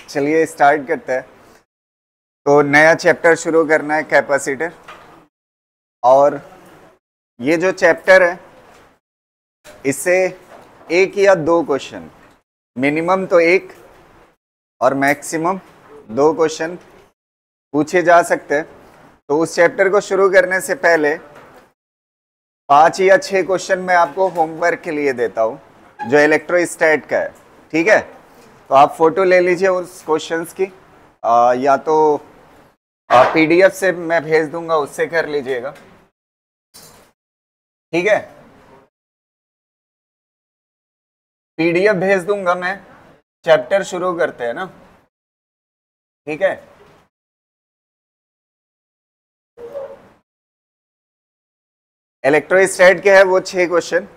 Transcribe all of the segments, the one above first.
चलिए स्टार्ट करते हैं। तो नया चैप्टर शुरू करना है कैपेसिटर, और ये जो चैप्टर है इससे एक या दो क्वेश्चन, मिनिमम तो एक और मैक्सिमम दो क्वेश्चन पूछे जा सकते हैं। तो उस चैप्टर को शुरू करने से पहले 5 या 6 क्वेश्चन मैं आपको होमवर्क के लिए देता हूँ जो इलेक्ट्रोस्टैट का है, ठीक है। तो आप फोटो ले लीजिए उस क्वेश्चंस की, या तो पीडीएफ से मैं भेज दूंगा, उससे कर लीजिएगा, ठीक है। पीडीएफ भेज दूंगा मैं, चैप्टर शुरू करते हैं ना, ठीक है। इलेक्ट्रोस्टैट के है वो 6 क्वेश्चन,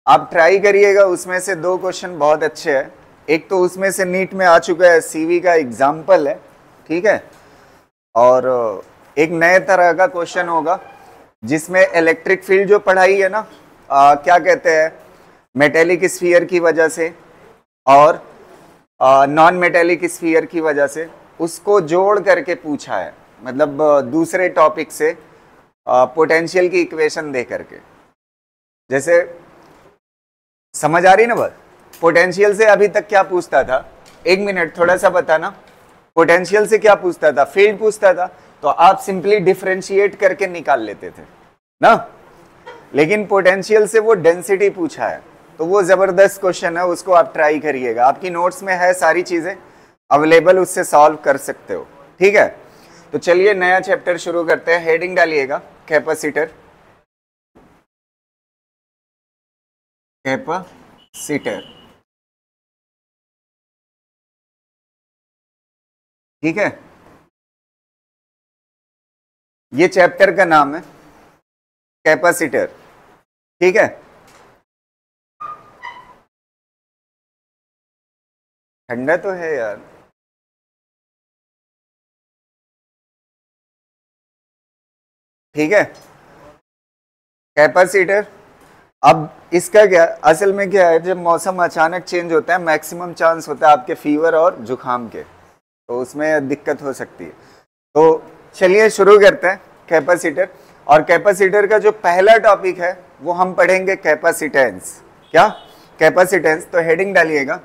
आप ट्राई करिएगा। उसमें से 2 क्वेश्चन बहुत अच्छे हैं। एक तो उसमें से नीट में आ चुका है, सीवी का एग्जाम्पल है, ठीक है। और एक नए तरह का क्वेश्चन होगा जिसमें इलेक्ट्रिक फील्ड जो पढ़ाई है ना, क्या कहते हैं, मेटेलिक स्फीयर की वजह से और नॉन मेटेलिक स्फीयर की वजह से, उसको जोड़ करके पूछा है, मतलब दूसरे टॉपिक से पोटेंशियल की इक्वेशन दे करके। जैसे समझ आ रही ना बात? पोटेंशियल से अभी तक क्या पूछता था, 1 मिनट थोड़ा सा बताना। पोटेंशियल से क्या पूछता था, फील्ड पूछता था, तो आप सिंपली डिफरेंशिएट करके निकाल लेते थे ना। लेकिन पोटेंशियल से वो डेंसिटी पूछा है, तो वो जबरदस्त क्वेश्चन है, उसको आप ट्राई करिएगा। आपकी नोट्स में है, सारी चीजें अवेलेबल, उससे सॉल्व कर सकते हो, ठीक है। तो चलिए नया चैप्टर शुरू करते हैं। हेडिंग डालिएगा कैपेसिटर। कैपेसिटर, ठीक है। ये चैप्टर का नाम है कैपेसिटर, ठीक है। ठंडा तो है यार, ठीक है। कैपेसिटर, अब इसका क्या, असल में क्या है, जब मौसम अचानक चेंज होता है मैक्सिमम चांस होता है आपके फीवर और जुकाम के, तो उसमें दिक्कत हो सकती है। तो चलिए शुरू करते हैं कैपेसिटर। और कैपेसिटर का जो पहला टॉपिक है वो हम पढ़ेंगे कैपेसिटेंस। क्या? कैपेसिटेंस। तो हेडिंग डालिएगा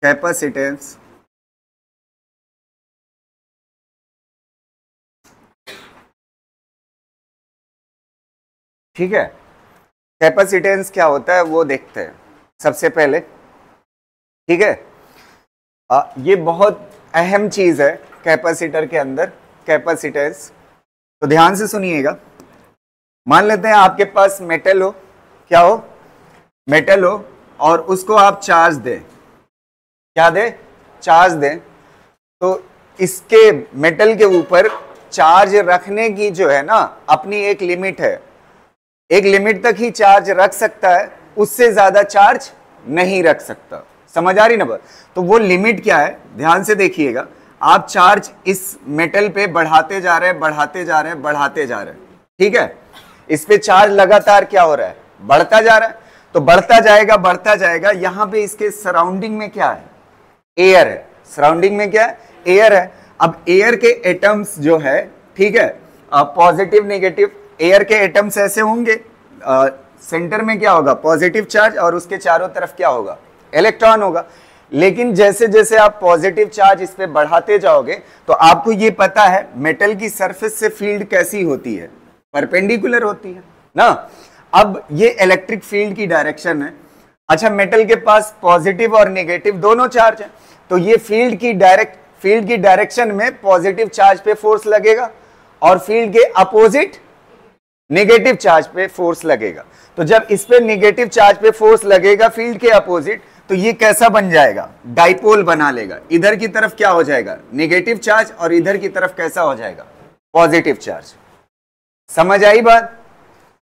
कैपेसिटेंस। ठीक है। कैपेसिटेंस क्या होता है वो देखते हैं सबसे पहले, ठीक है। ये बहुत अहम चीज है कैपेसिटर के अंदर, कैपेसिटेंस। तो ध्यान से सुनिएगा। मान लेते हैं आपके पास मेटल हो, क्या हो, मेटल हो, और उसको आप चार्ज दें, क्या दे, चार्ज दें। तो इसके मेटल के ऊपर चार्ज रखने की जो है ना अपनी एक लिमिट है, एक लिमिट तक ही चार्ज रख सकता है, उससे ज्यादा चार्ज नहीं रख सकता। समझ आ रही ना बात? तो वो लिमिट क्या है, ध्यान से देखिएगा। आप चार्ज इस मेटल पे बढ़ाते जा रहे हैं, बढ़ाते जा रहे हैं, बढ़ाते जा रहे हैं, ठीक है। इस पे चार्ज लगातार क्या हो रहा है, बढ़ता जा रहा है। तो बढ़ता जाएगा, बढ़ता जाएगा। यहां पे इसके सराउंडिंग में क्या है, एयर है। सराउंडिंग में क्या है, एयर है। अब एयर के एटम्स जो है, ठीक है, पॉजिटिव नेगेटिव, एयर के एटम्स ऐसे होंगे, सेंटर में क्या होगा, पॉजिटिव चार्ज, और उसके चारों तरफ क्या होगा, इलेक्ट्रॉन होगा। लेकिन जैसे जैसे आप पॉजिटिव चार्ज इस पे बढ़ाते जाओगे, तो आपको ये पता है मेटल की सरफेस से फील्ड कैसी होती है, परपेंडिकुलर होती है ना। अब ये इलेक्ट्रिक फील्ड की डायरेक्शन है। अच्छा, मेटल के पास पॉजिटिव और नेगेटिव दोनों चार्ज है, तो ये फील्ड की डायरेक्शन में पॉजिटिव चार्ज पे फोर्स लगेगा और फील्ड के अपोजिट नेगेटिव चार्ज पे फोर्स लगेगा। तो जब इस पे नेगेटिव चार्ज पे फोर्स लगेगा फील्ड के अपोजिट, तो ये कैसा बन जाएगा, डाइपोल बना लेगा। इधर की तरफ क्या हो जाएगा, नेगेटिव चार्ज, और इधर की तरफ कैसा हो जाएगा, पॉजिटिव चार्ज। समझ आई बात?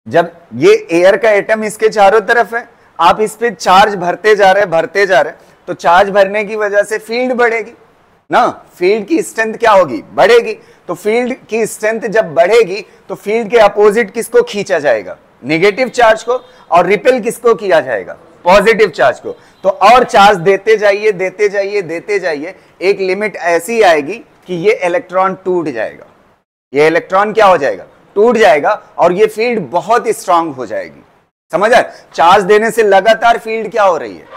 जब ये एयर का एटम इसके चारों तरफ है, आप इस पे चार्ज भरते जा रहे हैं, भरते जा रहे हैं, तो चार्ज भरने की वजह से फील्ड बढ़ेगी ना, फील्ड की स्ट्रेंथ क्या होगी, बढ़ेगी। तो फील्ड की स्ट्रेंथ जब बढ़ेगी तो फील्ड के अपोजिट किसको खींचा जाएगा, नेगेटिव चार्ज को, और रिपेल किसको किया जाएगा, पॉजिटिव चार्ज को। तो और चार्ज देते जाइए, देते जाइए, देते जाइए, एक लिमिट ऐसी आएगी कि ये इलेक्ट्रॉन टूट जाएगा, ये इलेक्ट्रॉन क्या हो जाएगा, टूट जाएगा, और ये फील्ड बहुत स्ट्रांग हो जाएगी। समझ आए? चार्ज देने से लगातार फील्ड क्या हो रही है,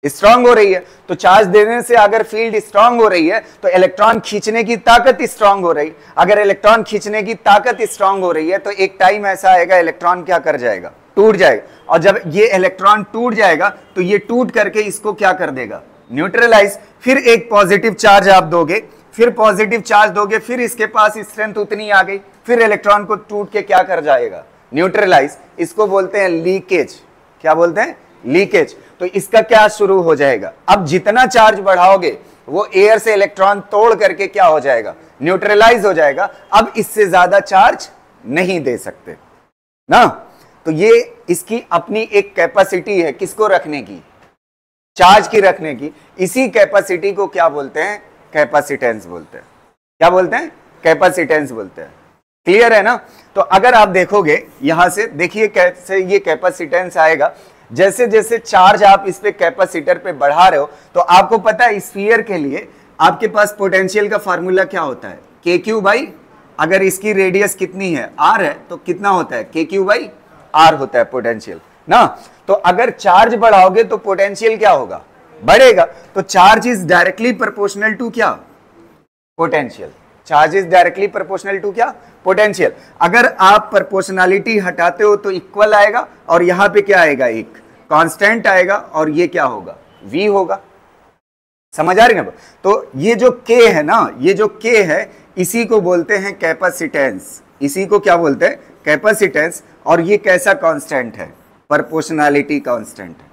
स्ट्रांग हो रही है। तो चार्ज देने से अगर फील्ड स्ट्रांग हो रही है तो इलेक्ट्रॉन खींचने की ताकत स्ट्रांग हो रही। अगर इलेक्ट्रॉन खींचने की ताकत स्ट्रांग हो रही है तो एक टाइम ऐसा आएगा इलेक्ट्रॉन क्या कर जाएगा, टूट जाएगा। और जब ये इलेक्ट्रॉन टूट जाएगा तो ये टूट करके इसको क्या कर देगा, न्यूट्रलाइज। फिर एक पॉजिटिव चार्ज आप दोगे, फिर पॉजिटिव चार्ज दोगे, फिर इसके पास स्ट्रेंथ उतनी आ गई, फिर इलेक्ट्रॉन को टूट के क्या कर जाएगा, न्यूट्रलाइज। इसको बोलते हैं लीकेज। क्या बोलते हैं, लीकेज। तो इसका क्या शुरू हो जाएगा, अब जितना चार्ज बढ़ाओगे वो एयर से इलेक्ट्रॉन तोड़ करके क्या हो जाएगा, न्यूट्रलाइज हो जाएगा। अब इससे ज्यादा चार्ज नहीं दे सकते ना। तो ये इसकी अपनी एक कैपेसिटी है, किसको रखने की, चार्ज की रखने की। इसी कैपेसिटी को क्या बोलते हैं, कैपेसिटेंस बोलते हैं। क्या बोलते हैं, कैपेसिटेंस बोलते हैं। क्लियर है ना। तो अगर आप देखोगे यहां से, देखिए कैसे ये कैपेसिटेंस आएगा। जैसे जैसे चार्ज आप इस पे कैपेसिटर पे बढ़ा रहे हो, तो आपको पता है स्फीयर के लिए आपके पास पोटेंशियल का फार्मूला क्या होता है, के क्यू बाई, अगर इसकी रेडियस कितनी है, आर है, तो कितना होता है, के क्यू बाई आर होता है पोटेंशियल ना। तो अगर चार्ज बढ़ाओगे तो पोटेंशियल क्या होगा, बढ़ेगा। तो charge is directly proportional to क्या, potential. Charge is directly proportional to क्या, पोटेंशियल। अगर आप प्रोपोर्शनलिटी हटाते हो तो इक्वल आएगा, और यहां पे क्या आएगा, एक कांस्टेंट आएगा, और ये क्या होगा, v होगा। समझ आ रही ना। तो ये जो k है ना, ये जो k है, इसी को बोलते हैं कैपेसिटेंस। इसी को क्या बोलते हैं, कैपेसिटेंस। और ये कैसा कांस्टेंट है, प्रोपोर्शनलिटी कांस्टेंट है।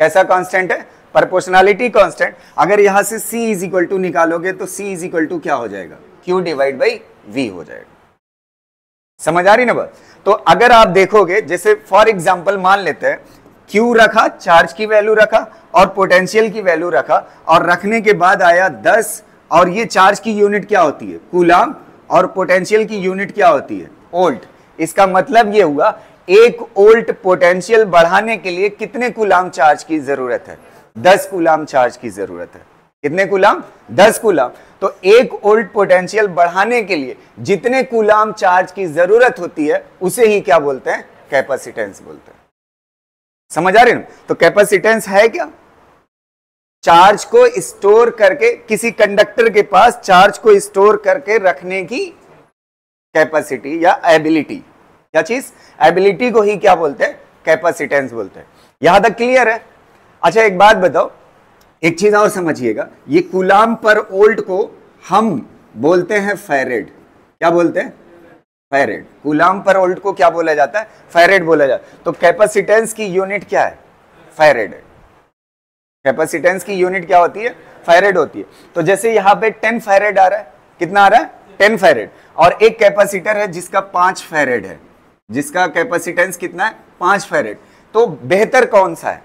कैसा कांस्टेंट है, प्रोपोर्शनलिटी कांस्टेंट। अगर यहां से c इज इक्वल टू निकालोगे तो c इज इक्वल टू क्या हो जाएगा, q डिवाइड बाई v हो जाएगा। समझ आ रही ना बात। तो अगर आप देखोगे, जैसे फॉर एग्जांपल मान लेते हैं Q रखा, चार्ज की वैल्यू रखा और पोटेंशियल की वैल्यू रखा, और रखने के बाद आया 10, और ये चार्ज की यूनिट क्या होती है, कूलाम, और पोटेंशियल की यूनिट क्या होती है, वोल्ट। इसका मतलब ये हुआ 1 वोल्ट पोटेंशियल बढ़ाने के लिए कितने कूलाम चार्ज की जरूरत है, 10 कूलाम चार्ज की जरूरत है। कितने कूलाम, 10 कूलाम। तो 1 वोल्ट पोटेंशियल बढ़ाने के लिए जितने कूलाम चार्ज की जरूरत होती है उसे ही क्या बोलते हैं, कैपेसिटेंस बोलते हैं। समझ आ रही है। तो कैपेसिटेंस है क्या, चार्ज को स्टोर करके, किसी कंडक्टर के पास चार्ज को स्टोर करके रखने की कैपेसिटी या एबिलिटी। क्या चीज, एबिलिटी को ही क्या बोलते हैं, कैपेसिटेंस बोलते हैं। यहां तक क्लियर है। अच्छा एक बात बताओ, एक चीज और समझिएगा, ये कूलाम पर वोल्ट को हम बोलते हैं फैरेड। क्या बोलते हैं, फैरेड। कूलाम पर वोल्ट को क्या बोला जाता है, फैरेड बोला जाता है। तो कैपेसिटेंस की यूनिट क्या है, फैरेड है। कैपेसिटेंस की यूनिट क्या होती है, फैरेड होती है। तो जैसे यहां पे 10 फैरेड आ रहा है, कितना आ रहा है, 10 फैरेड। और एक कैपेसिटर है जिसका 5 फैरेड है, जिसका कैपेसिटेंस कितना है, 5 फैरेड। तो बेहतर कौन सा है,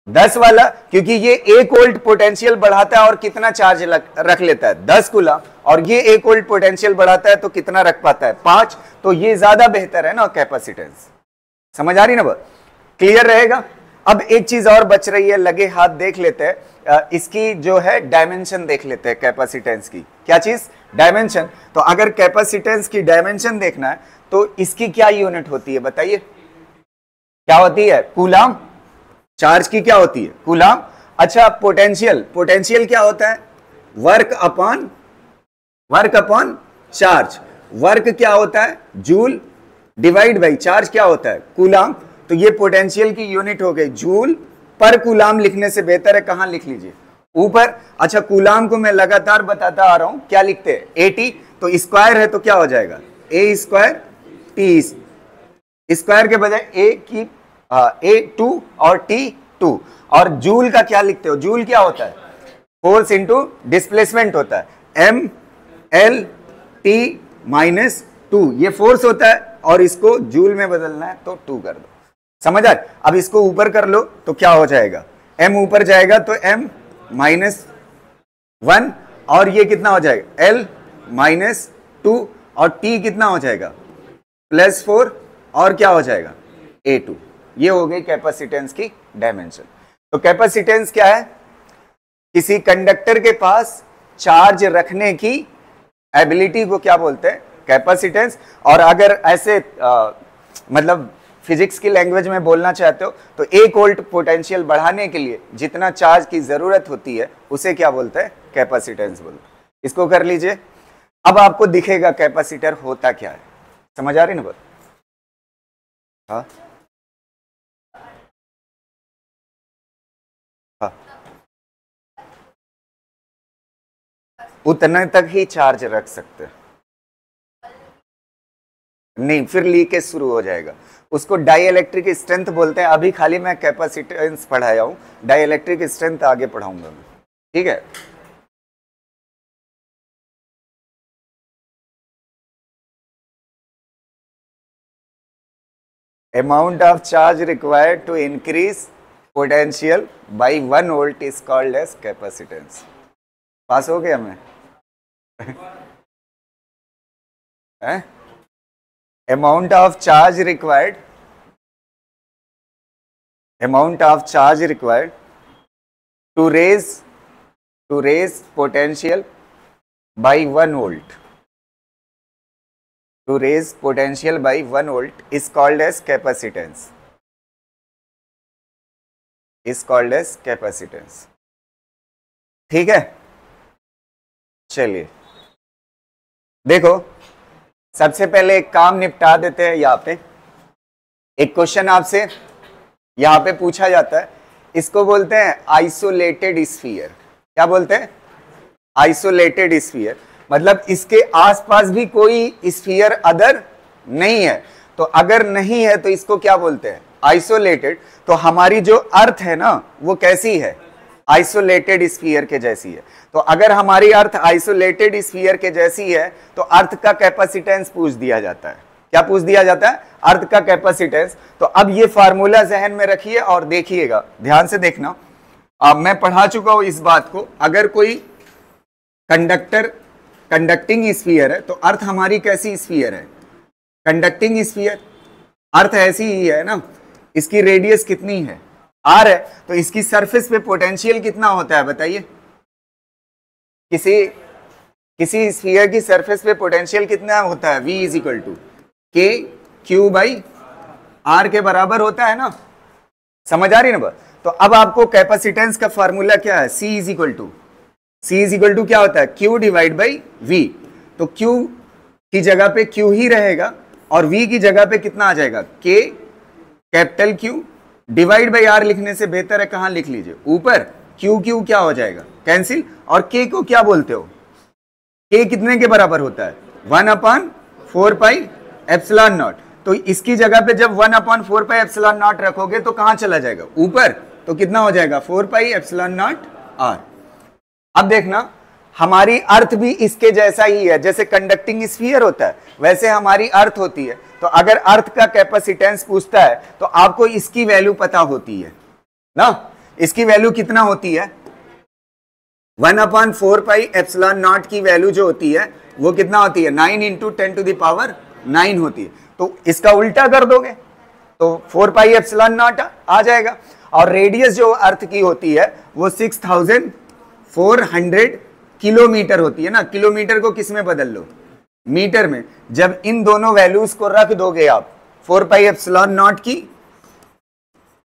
10 वाला, क्योंकि ये 1 वोल्ट पोटेंशियल बढ़ाता है और कितना चार्ज रख लेता है, 10 कूलाम। और ये 1 वोल्ट पोटेंशियल बढ़ाता है तो कितना रख पाता है, 5। तो ये ज्यादा बेहतर है ना कैपेसिटेंस। समझ आ रही ना बात, क्लियर रहेगा। अब एक चीज और बच रही है, लगे हाथ देख लेते हैं, इसकी जो है डायमेंशन देख लेते हैं कैपेसिटेंस की। क्या चीज, डायमेंशन। तो अगर कैपेसिटेंस की डायमेंशन देखना है तो इसकी क्या यूनिट होती है, बताइए क्या होती है, कूलाम। चार्ज की क्या होती है, कूलाम। अच्छा पोटेंशियल, पोटेंशियल क्या होता है, वर्क अपॉन चार्ज। वर्क क्या होता है, जूल, डिवाइड बाई चार्ज क्या होता है, कूलाम। तो ये पोटेंशियल की यूनिट हो गई जूल पर कूलाम। लिखने से बेहतर है कहां लिख लीजिए, ऊपर। अच्छा कूलाम को मैं लगातार बताता आ रहा हूं, क्या लिखते हैं, AT। तो स्क्वायर है तो क्या हो जाएगा, A स्क्वायर T स्क्वायर के बजाय A2 और T2। और जूल का क्या लिखते हो, जूल क्या होता है, फोर्स इंटू डिस्प्लेसमेंट होता है, MLT-2। ये फोर्स होता है और इसको जूल में बदलना है तो 2 कर दो। समझ आ। अब इसको ऊपर कर लो तो क्या हो जाएगा, M ऊपर जाएगा तो M-1, और ये कितना हो जाएगा, L-2, और T कितना हो जाएगा, +4, और क्या हो जाएगा, A2। ये हो गई कैपेसिटेंस की डायमेंशन। तो कैपेसिटेंस क्या है, किसी कंडक्टर के पास चार्ज रखने की एबिलिटी को क्या बोलते हैं? कैपेसिटेंस। और अगर ऐसे मतलब फिजिक्स की लैंग्वेज में बोलना चाहते हो तो 1 वोल्ट पोटेंशियल बढ़ाने के लिए जितना चार्ज की जरूरत होती है उसे क्या बोलते हैं? कैपेसिटेंस बोलते हैं। इसको कर लीजिए। अब आपको दिखेगा कैपेसिटर होता क्या है। समझ आ रही ना बात? हाँ हाँ, उतने तक ही चार्ज रख सकते हैं, नहीं फिर लीकेज शुरू हो जाएगा। उसको डाई इलेक्ट्रिक स्ट्रेंथ बोलते हैं। अभी खाली मैं कैपेसिटेंस पढ़ाया हूं, डाई इलेक्ट्रिक स्ट्रेंथ आगे पढ़ाऊंगा मैं। ठीक है, amount of charge required to increase potential by 1 volt is called as capacitance। पास हो गया मैं? amount of charge required, amount of charge required to raise potential by 1 volt, to raise potential by 1 volt is called as capacitance, is called as capacitance। ठीक है, चलिए देखो, सबसे पहले एक काम निपटा देते हैं। यहाँ पे एक क्वेश्चन आपसे यहाँ पे पूछा जाता है, इसको बोलते हैं आइसोलेटेड स्फीयर। क्या बोलते हैं? Isolated sphere. मतलब इसके आसपास भी कोई स्फीयर अदर नहीं है। तो अगर नहीं है तो इसको क्या बोलते हैं? आइसोलेटेड। तो हमारी जो अर्थ है ना वो कैसी है? आइसोलेटेड स्फीयर के जैसी है। तो अगर हमारी अर्थ आइसोलेटेड स्फीयर के जैसी है तो अर्थ का कैपेसिटेंस पूछ दिया जाता है। क्या पूछ दिया जाता है? अर्थ का कैपेसिटेंस। तो अब ये फार्मूला जहन में रखिए और देखिएगा, ध्यान से देखना। अब मैं पढ़ा चुका हूं इस बात को। अगर कोई कंडक्टिंग स्फीयर है तो अर्थ हमारी कैसी स्फीयर है? Conducting sphere. अर्थ ऐसी ही है ना, इसकी रेडियस कितनी है? आर है। तो इसकी सरफेस पे पोटेंशियल कितना होता है बताइए? किसी स्फीयर की सरफेस पे पोटेंशियल कितना होता है? V इज इक्वल टू के क्यू बाई आर के बराबर होता है ना। समझ आ रही ना बात? तो अब आपको कैपेसिटेंस का फॉर्मूला क्या है? C इज इक्वल टू क्या होता है? Q divide by V। तो Q की जगह पे Q ही रहेगा और V की जगह पे कितना आ जाएगा? K capital Q divide by R। लिखने से बेहतर है कहां लिख लीजिए? ऊपर। Q क्या हो जाएगा? कैंसिल। और K को क्या बोलते हो? K कितने के बराबर होता है? 1/4 पाई एप्सिलॉन नॉट। तो इसकी जगह पे जब 1/4 पाई एप्सिलॉन नॉट रखोगे तो कहां चला जाएगा? ऊपर। तो कितना हो जाएगा? 4 पाई एप्सिलॉन नॉट R। अब देखना, हमारी अर्थ भी इसके जैसा ही है। जैसे कंडक्टिंग स्फीयर होता है वैसे हमारी अर्थ होती है। तो अगर अर्थ का कैपेसिटेंस पूछता है तो आपको इसकी वैल्यू पता होती है ना। इसकी वैल्यू कितना होती है? 1/4 पाई एप्सिलॉन नॉट की वैल्यू जो होती है वो कितना होती है? 9 इंटू 10⁹ होती है। तो इसका उल्टा कर दोगे तो 4 पाई एप्सिलॉन नॉट आ जाएगा। और रेडियस जो अर्थ की होती है वो 6400 किलोमीटर होती है ना। किलोमीटर को किस में बदल लो? मीटर में। जब इन दोनों वैल्यूज को रख दोगे आप, 4 पाई एप्सिलॉन नॉट की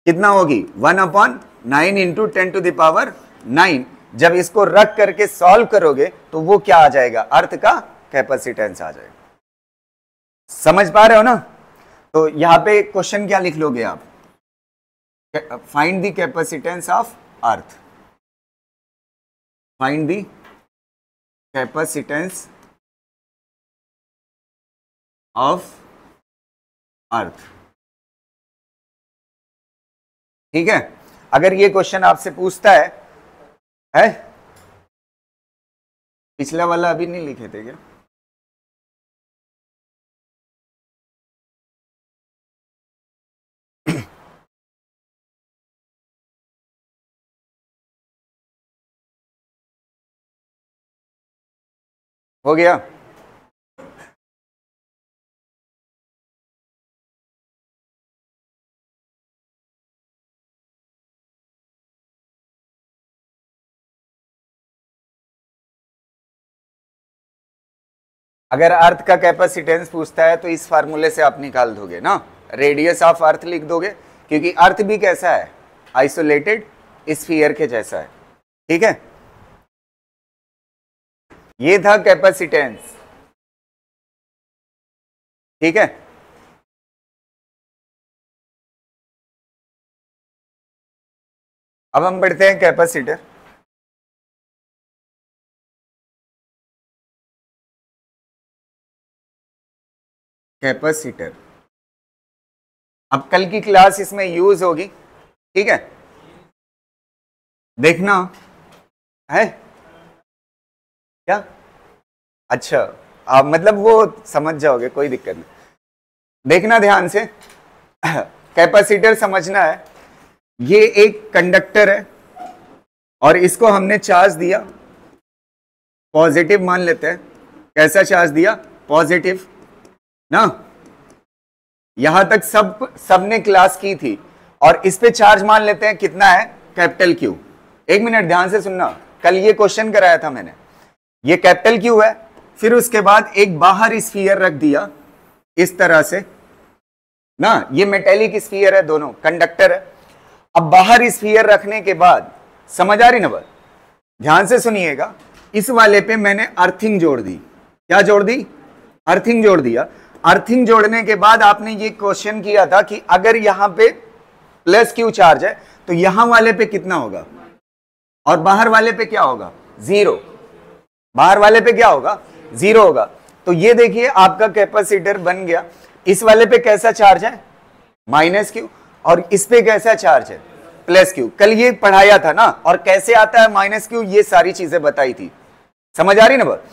कितना होगी? 1/9 इंटू 10⁹ जब इसको रख करके सॉल्व करोगे तो वो क्या आ जाएगा? अर्थ का कैपेसिटेंस आ जाएगा। समझ पा रहे हो ना? तो यहां पे क्वेश्चन क्या लिख लोगे आप? Find the capacitance of earth. Find the capacitance of earth. ठीक है, अगर ये क्वेश्चन आपसे पूछता है? पिछला वाला अभी नहीं लिखे थे क्या? हो गया? अगर अर्थ का कैपेसिटेंस पूछता है तो इस फार्मूले से आप निकाल दोगे ना, रेडियस ऑफ अर्थ लिख दोगे, क्योंकि अर्थ भी कैसा है, आइसोलेटेड स्फीयर के जैसा है। ठीक है, ये था कैपेसिटेंस। ठीक है, अब हम बढ़ते हैं कैपेसिटर। कैपेसिटर अब कल की क्लास इसमें यूज होगी। ठीक है, देखना है क्या, अच्छा आप मतलब वो समझ जाओगे, कोई दिक्कत नहीं, देखना ध्यान से। कैपेसिटर समझना है, ये एक कंडक्टर है और इसको हमने चार्ज दिया, पॉजिटिव मान लेते हैं। कैसा चार्ज दिया, पॉजिटिव ना। यहां तक सबने क्लास की थी, और इस पे चार्ज मान लेते हैं कितना है, कैपिटल क्यू। एक मिनट ध्यान से सुनना, कल ये क्वेश्चन कराया था मैंने। ये कैपिटल क्यू है, फिर उसके बाद एक बाहर स्फीयर रख दिया इस तरह से ना, ये मेटेलिक स्फीयर है, दोनों कंडक्टर है। अब बाहर स्फीयर रखने के बाद, समझ आ रही ना बात, ध्यान से सुनिएगा। इस वाले पे मैंने अर्थिंग जोड़ दी। क्या जोड़ दी, अर्थिंग जोड़ दिया। अर्थिंग जोड़ने के बाद आपने ये क्वेश्चन किया था कि अगर यहां पे प्लस क्यू चार्ज है तो यहां वाले पे कितना होगा, और बाहर वाले पे क्या होगा, जीरो। बाहर वाले पे क्या होगा, जीरो होगा। तो ये देखिए आपका कैपेसिटर बन गया। इस वाले पे कैसा चार्ज है, माइनस क्यू, और इस पे कैसा चार्ज है, प्लस क्यू। कल ये पढ़ाया था ना, और कैसे आता है माइनस क्यू, ये सारी चीजें बताई थी। समझ आ रही ना बात।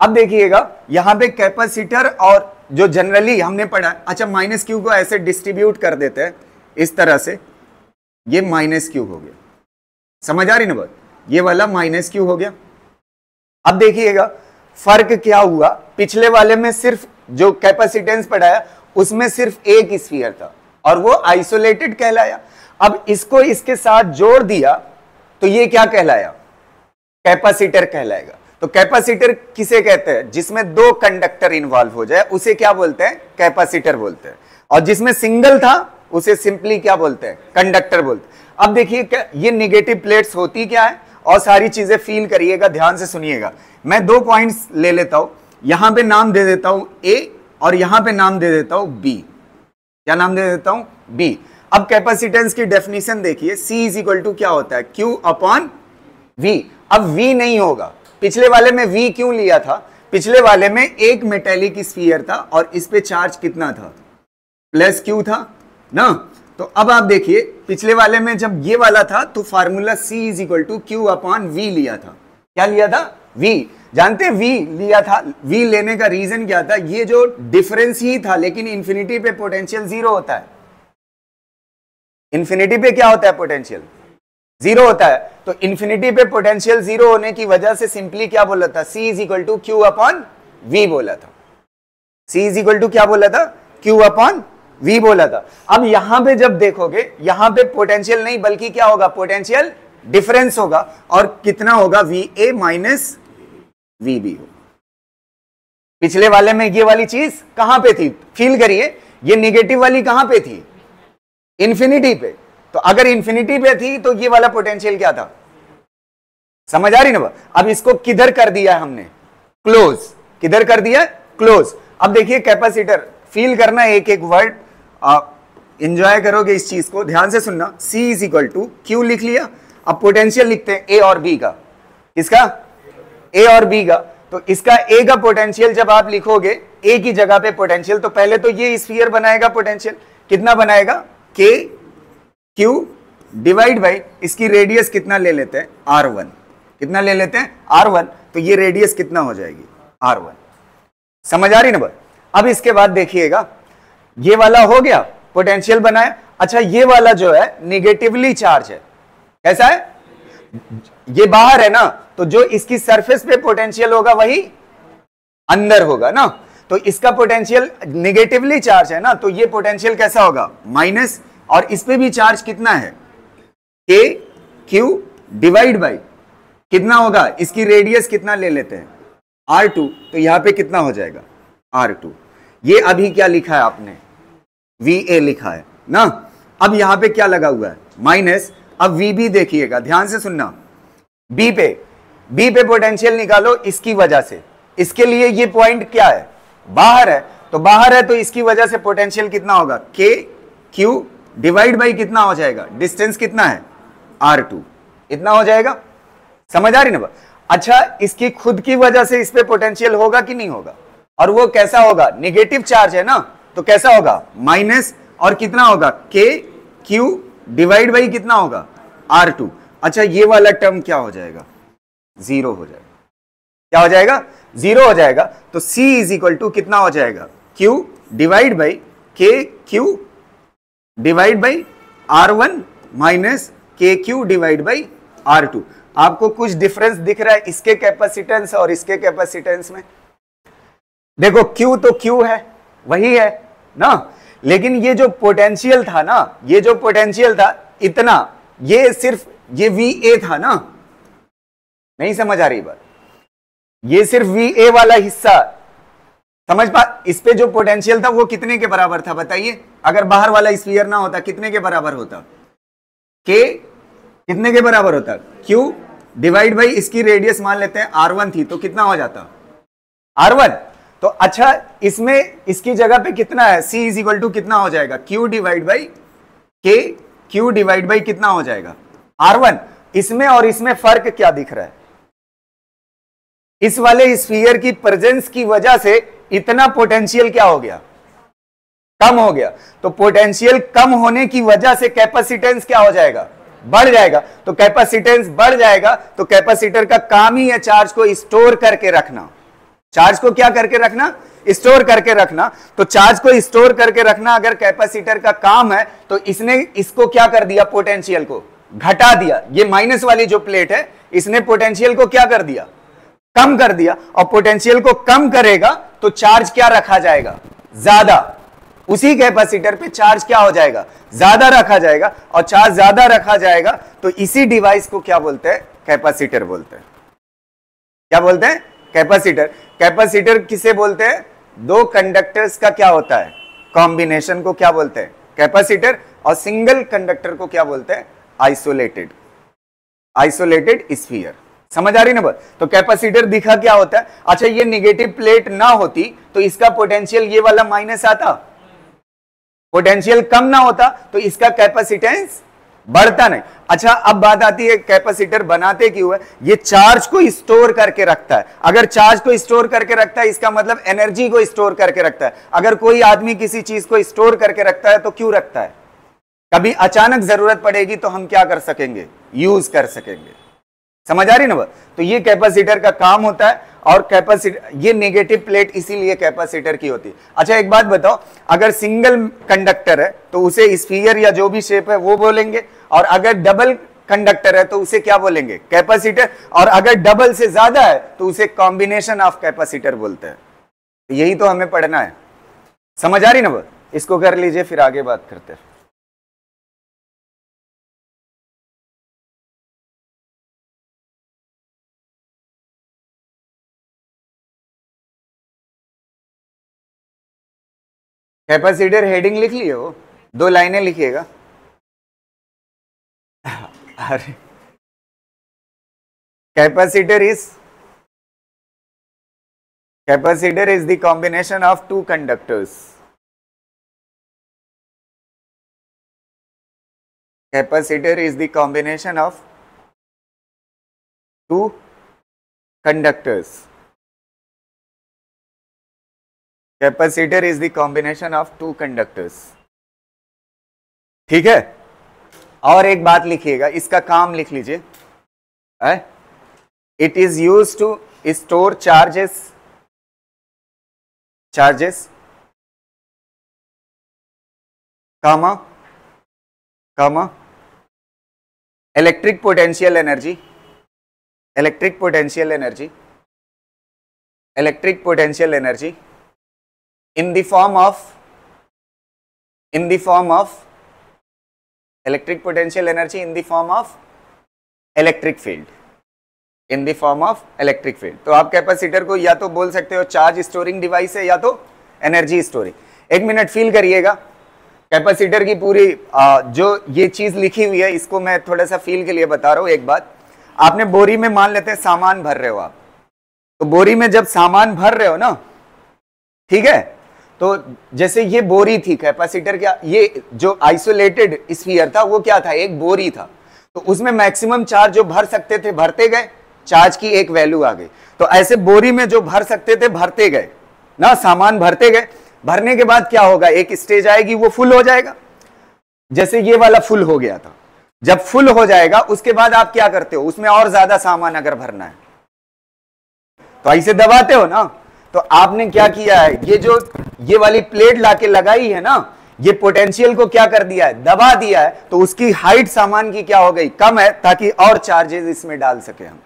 अब देखिएगा यहां पे कैपेसिटर, और जो जनरली हमने पढ़ा, अच्छा माइनस क्यू को ऐसे डिस्ट्रीब्यूट कर देते हैं इस तरह से, ये माइनस क्यू हो गया। समझ आ रही ना बात, ये वाला माइनस क्यू हो गया। अब देखिएगा फर्क क्या हुआ, पिछले वाले में सिर्फ जो कैपेसिटेंस पढ़ाया उसमें सिर्फ एक स्फीयर था और वो आइसोलेटेड कहलाया। अब इसको इसके साथ जोड़ दिया तो ये क्या कहलाया, कैपेसिटर कहलाएगा। तो कैपेसिटर किसे कहते हैं, जिसमें दो कंडक्टर इन्वॉल्व हो जाए उसे क्या बोलते हैं, कैपेसिटर बोलते हैं। और जिसमें सिंगल था उसे सिंपली क्या बोलते हैं, कंडक्टर बोलते हैं। अब देखिए ये निगेटिव प्लेट्स होती क्या है, और सारी चीजें फील करिएगा, ध्यान से सुनिएगा। मैं 2 पॉइंट्स ले लेता हूं, यहां पे नाम दे देता हूं ए, और यहां पे नाम दे देता हूं बी। क्या नाम दे देता हूं, बी। अब कैपेसिटेंस की डेफिनेशन देखिए, C इज इक्वल टू क्या होता है, Q अपॉन V। अब V नहीं होगा, पिछले वाले में V क्यों लिया था, पिछले वाले में एक मेटेलिक स्फीयर था और इस पे चार्ज कितना था, प्लस Q था ना। तो अब आप देखिए पिछले वाले में जब ये वाला था तो formula C is equal to Q upon V लिया था। क्या लिया था, V। जानते हैं V लिया था, V लेने का रीजन क्या था, ये जो डिफरेंस ही था, लेकिन इंफिनिटी पे पोटेंशियल जीरो होता है। इंफिनिटी पे क्या होता है, पोटेंशियल जीरो होता है। तो इंफिनिटी पे पोटेंशियल जीरो होने की वजह से सिंपली क्या बोला था, C is equal to Q upon V बोला था। C इज इक्वल टू क्या बोला था, Q अपॉन V बोला था। अब यहां पे जब देखोगे, यहां पे पोटेंशियल नहीं बल्कि क्या होगा, पोटेंशियल डिफरेंस होगा, और कितना होगा, VA माइनस VB हो। पिछले वाले में ये वाली चीज कहां पे थी, फील करिए, ये निगेटिव वाली कहां पे थी, इंफिनिटी पे। तो अगर इंफिनिटी पे थी तो ये वाला पोटेंशियल क्या था, समझ आ रही ना। अब इसको किधर कर दिया हमने, क्लोज। किधर कर दिया, क्लोज। अब देखिए कैपेसिटर, फील करना एक एक वर्ड, एंजॉय करोगे इस चीज को, ध्यान से सुनना। C is equal to Q लिख लिया, अब पोटेंशियल लिखते हैं A और B का। किसका, A और B का। तो इसका A का पोटेंशियल जब आप लिखोगे, A की जगह पे पोटेंशियल, तो पहले तो ये स्फीयर बनाएगा पोटेंशियल, कितना बनाएगा, K Q डिवाइड बाई इसकी रेडियस कितना ले लेते हैं, R1। कितना ले लेते हैं, R1। तो ये रेडियस कितना हो जाएगी, R1। समझ आ रही ना बात। अब इसके बाद देखिएगा, ये वाला हो गया, पोटेंशियल बनाया। अच्छा ये वाला जो है निगेटिवली चार्ज है, कैसा है, ये बाहर है ना, तो जो इसकी सरफेस पे पोटेंशियल होगा वही अंदर होगा ना। तो इसका पोटेंशियल निगेटिवली चार्ज है ना, तो ये पोटेंशियल कैसा होगा, माइनस। और इस पे भी चार्ज कितना है, K Q डिवाइड बाई कितना होगा, इसकी रेडियस कितना ले लेते हैं, R2। तो यहां पे कितना हो जाएगा, R2। ये अभी क्या लिखा है आपने, VA लिखा है ना। अब यहां पे क्या लगा हुआ है, माइनस। अब VB देखिएगा, ध्यान से सुनना। बी पे पोटेंशियल निकालो इसकी वजह से। इसके लिए ये पॉइंट क्या है, बाहर है, तो बाहर है तो इसकी वजह से पोटेंशियल कितना होगा, के क्यू डिवाइड बाई कितना हो जाएगा, डिस्टेंस कितना है R2, इतना हो जाएगा। समझ आ रही ना। अच्छा, इसकी खुद की वजह से इस पे पोटेंशियल होगा कि नहीं होगा, और वो कैसा होगा, नेगेटिव चार्ज है ना, तो कैसा होगा, माइनस, और कितना होगा, के क्यू डिवाइड बाई कितना होगा R2। अच्छा, ये वाला टर्म क्या हो जाएगा, जीरो हो जाएगा। क्या हो जाएगा, जीरो हो जाएगा। तो C इज इक्वल टू कितना हो जाएगा, Q डिवाइड बाई के Q divide by R1 minus के क्यू डिवाइड बाई R2। आपको कुछ डिफरेंस दिख रहा है इसके कैपेसिटेंस और इसके कैपेसिटेंस में। देखो Q तो Q है, वही है ना, लेकिन ये जो पोटेंशियल था ना, ये जो पोटेंशियल था इतना, ये सिर्फ ये VA था ना, नहीं समझ आ रही बात, ये सिर्फ VA वाला हिस्सा समझ पा। इस पे जो पोटेंशियल था वो कितने के बराबर था बताइए, अगर बाहर वाला स्फीयर ना होता कितने के बराबर होता, के कितने के बराबर होता, Q डिवाइड बाई इसकी रेडियस मान लेते हैं R1 थी, तो कितना हो जाता R1। तो अच्छा, इसमें इसकी जगह पे कितना है, C इज इक्वल टू कितना हो जाएगा, Q डिवाइड बाई के क्यू डिवाइड बाई कितना हो जाएगा R1। इसमें और इसमें फर्क क्या दिख रहा है, इस वाले स्फीयर की प्रेजेंस की वजह से इतना पोटेंशियल क्या हो गया, कम हो गया। तो पोटेंशियल कम होने की वजह से कैपेसिटेंस क्या हो जाएगा, बढ़ जाएगा। तो कैपेसिटेंस बढ़ जाएगा, तो कैपेसिटर का काम ही है चार्ज को स्टोर करके रखना। चार्ज को क्या करके रखना, स्टोर करके रखना। तो चार्ज को स्टोर करके रखना अगर कैपेसिटर का काम है, तो इसने इसको क्या कर दिया, पोटेंशियल को घटा दिया। ये माइनस वाली जो प्लेट है, इसने पोटेंशियल को क्या कर दिया, कम कर दिया। और पोटेंशियल को कम करेगा तो चार्ज क्या रखा जाएगा, ज्यादा। उसी कैपेसिटर पे चार्ज क्या हो जाएगा, ज्यादा रखा जाएगा। और चार्ज ज्यादा रखा जाएगा तो इसी डिवाइस को क्या बोलते हैं, कैपेसिटर बोलते हैं। क्या बोलते हैं, कैपेसिटर। कैपेसिटर किसे बोलते हैं, दो कंडक्टर्स का क्या होता है, कॉम्बिनेशन को क्या बोलते हैं, कैपेसिटर। और सिंगल कंडक्टर को क्या बोलते हैं, आइसोलेटेड स्फीयर। समझ आ रही ना बात। तो कैपेसिटर दिखा क्या होता है। अच्छा, ये नेगेटिव प्लेट ना होती तो इसका पोटेंशियल ये वाला माइनस आता, पोटेंशियल कम ना होता तो इसका कैपेसिटेंस बढ़ता नहीं। अच्छा, अब बात आती है कैपेसिटर बनाते क्यों है, ये चार्ज को स्टोर करके रखता है। अगर चार्ज को स्टोर करके रखता है, इसका मतलब एनर्जी को स्टोर करके रखता है। अगर कोई आदमी किसी चीज को स्टोर करके रखता है तो क्यों रखता है, कभी अचानक जरूरत पड़ेगी तो हम क्या कर सकेंगे, यूज कर सकेंगे। समझ आ रही ना बात। तो ये कैपेसिटर का काम होता है। और कैपेसिटर, ये नेगेटिव प्लेट इसीलिए कैपेसिटर की होती है। अच्छा, एक बात बताओ, अगर सिंगल कंडक्टर है तो उसे स्फीयर या जो भी शेप है वो बोलेंगे, और अगर डबल कंडक्टर है तो उसे क्या बोलेंगे, कैपेसिटर। और अगर डबल से ज्यादा है तो उसे कॉम्बिनेशन ऑफ कैपेसिटर बोलते हैं। यही तो हमें पढ़ना है। समझ आ रही ना बात। इसको कर लीजिए, फिर आगे बात करते हैं। कैपेसिटर हेडिंग लिख लिए हो, दो लाइनें लिखिएगा। अरे, capacitor is the combination of two conductors. Capacitor is the combination of two conductors. Capacitor is the combination of two conductors. ठीक है। और एक बात लिखिएगा, इसका काम लिख लीजिए। It is use to store charges comma electric potential energy in the form of electric potential energy in the form of electric field in the form of electric field. तो आप कैपेसिटर को या तो बोल सकते हो चार्ज स्टोरिंग डिवाइस है या तो एनर्जी स्टोरिंग। एक मिनट फील करिएगा कैपेसिटर की पूरी जो ये चीज लिखी हुई है इसको मैं थोड़ा सा फील के लिए बता रहा हूं। एक बात, आपने बोरी में मान लेते हैं सामान भर रहे हो आप, तो बोरी में जब सामान भर रहे हो ना, ठीक है, तो जैसे ये बोरी थी, कैपेसिटर क्या, ये जो आइसोलेटेड स्फीयर था वो क्या था, एक बोरी था, तो उसमें मैक्सिमम चार्ज जो भर सकते थे भरते गए, चार्ज की एक वैल्यू आ गई। तो ऐसे बोरी में जो भर सकते थे भरते गए ना, सामान भरते गए, भरने के बाद क्या होगा, एक स्टेज आएगी वो फुल हो जाएगा, जैसे ये वाला फुल हो गया था। जब फुल हो जाएगा उसके बाद आप क्या करते हो, उसमें और ज्यादा सामान अगर भरना है तो ऐसे दबाते हो ना। तो आपने क्या किया है, ये जो ये वाली प्लेट लाके लगाई है ना, ये पोटेंशियल को क्या कर दिया है, दबा दिया है, तो उसकी हाइट सामान की क्या हो गई, कम है, ताकि और चार्जेस इसमें डाल सके हम।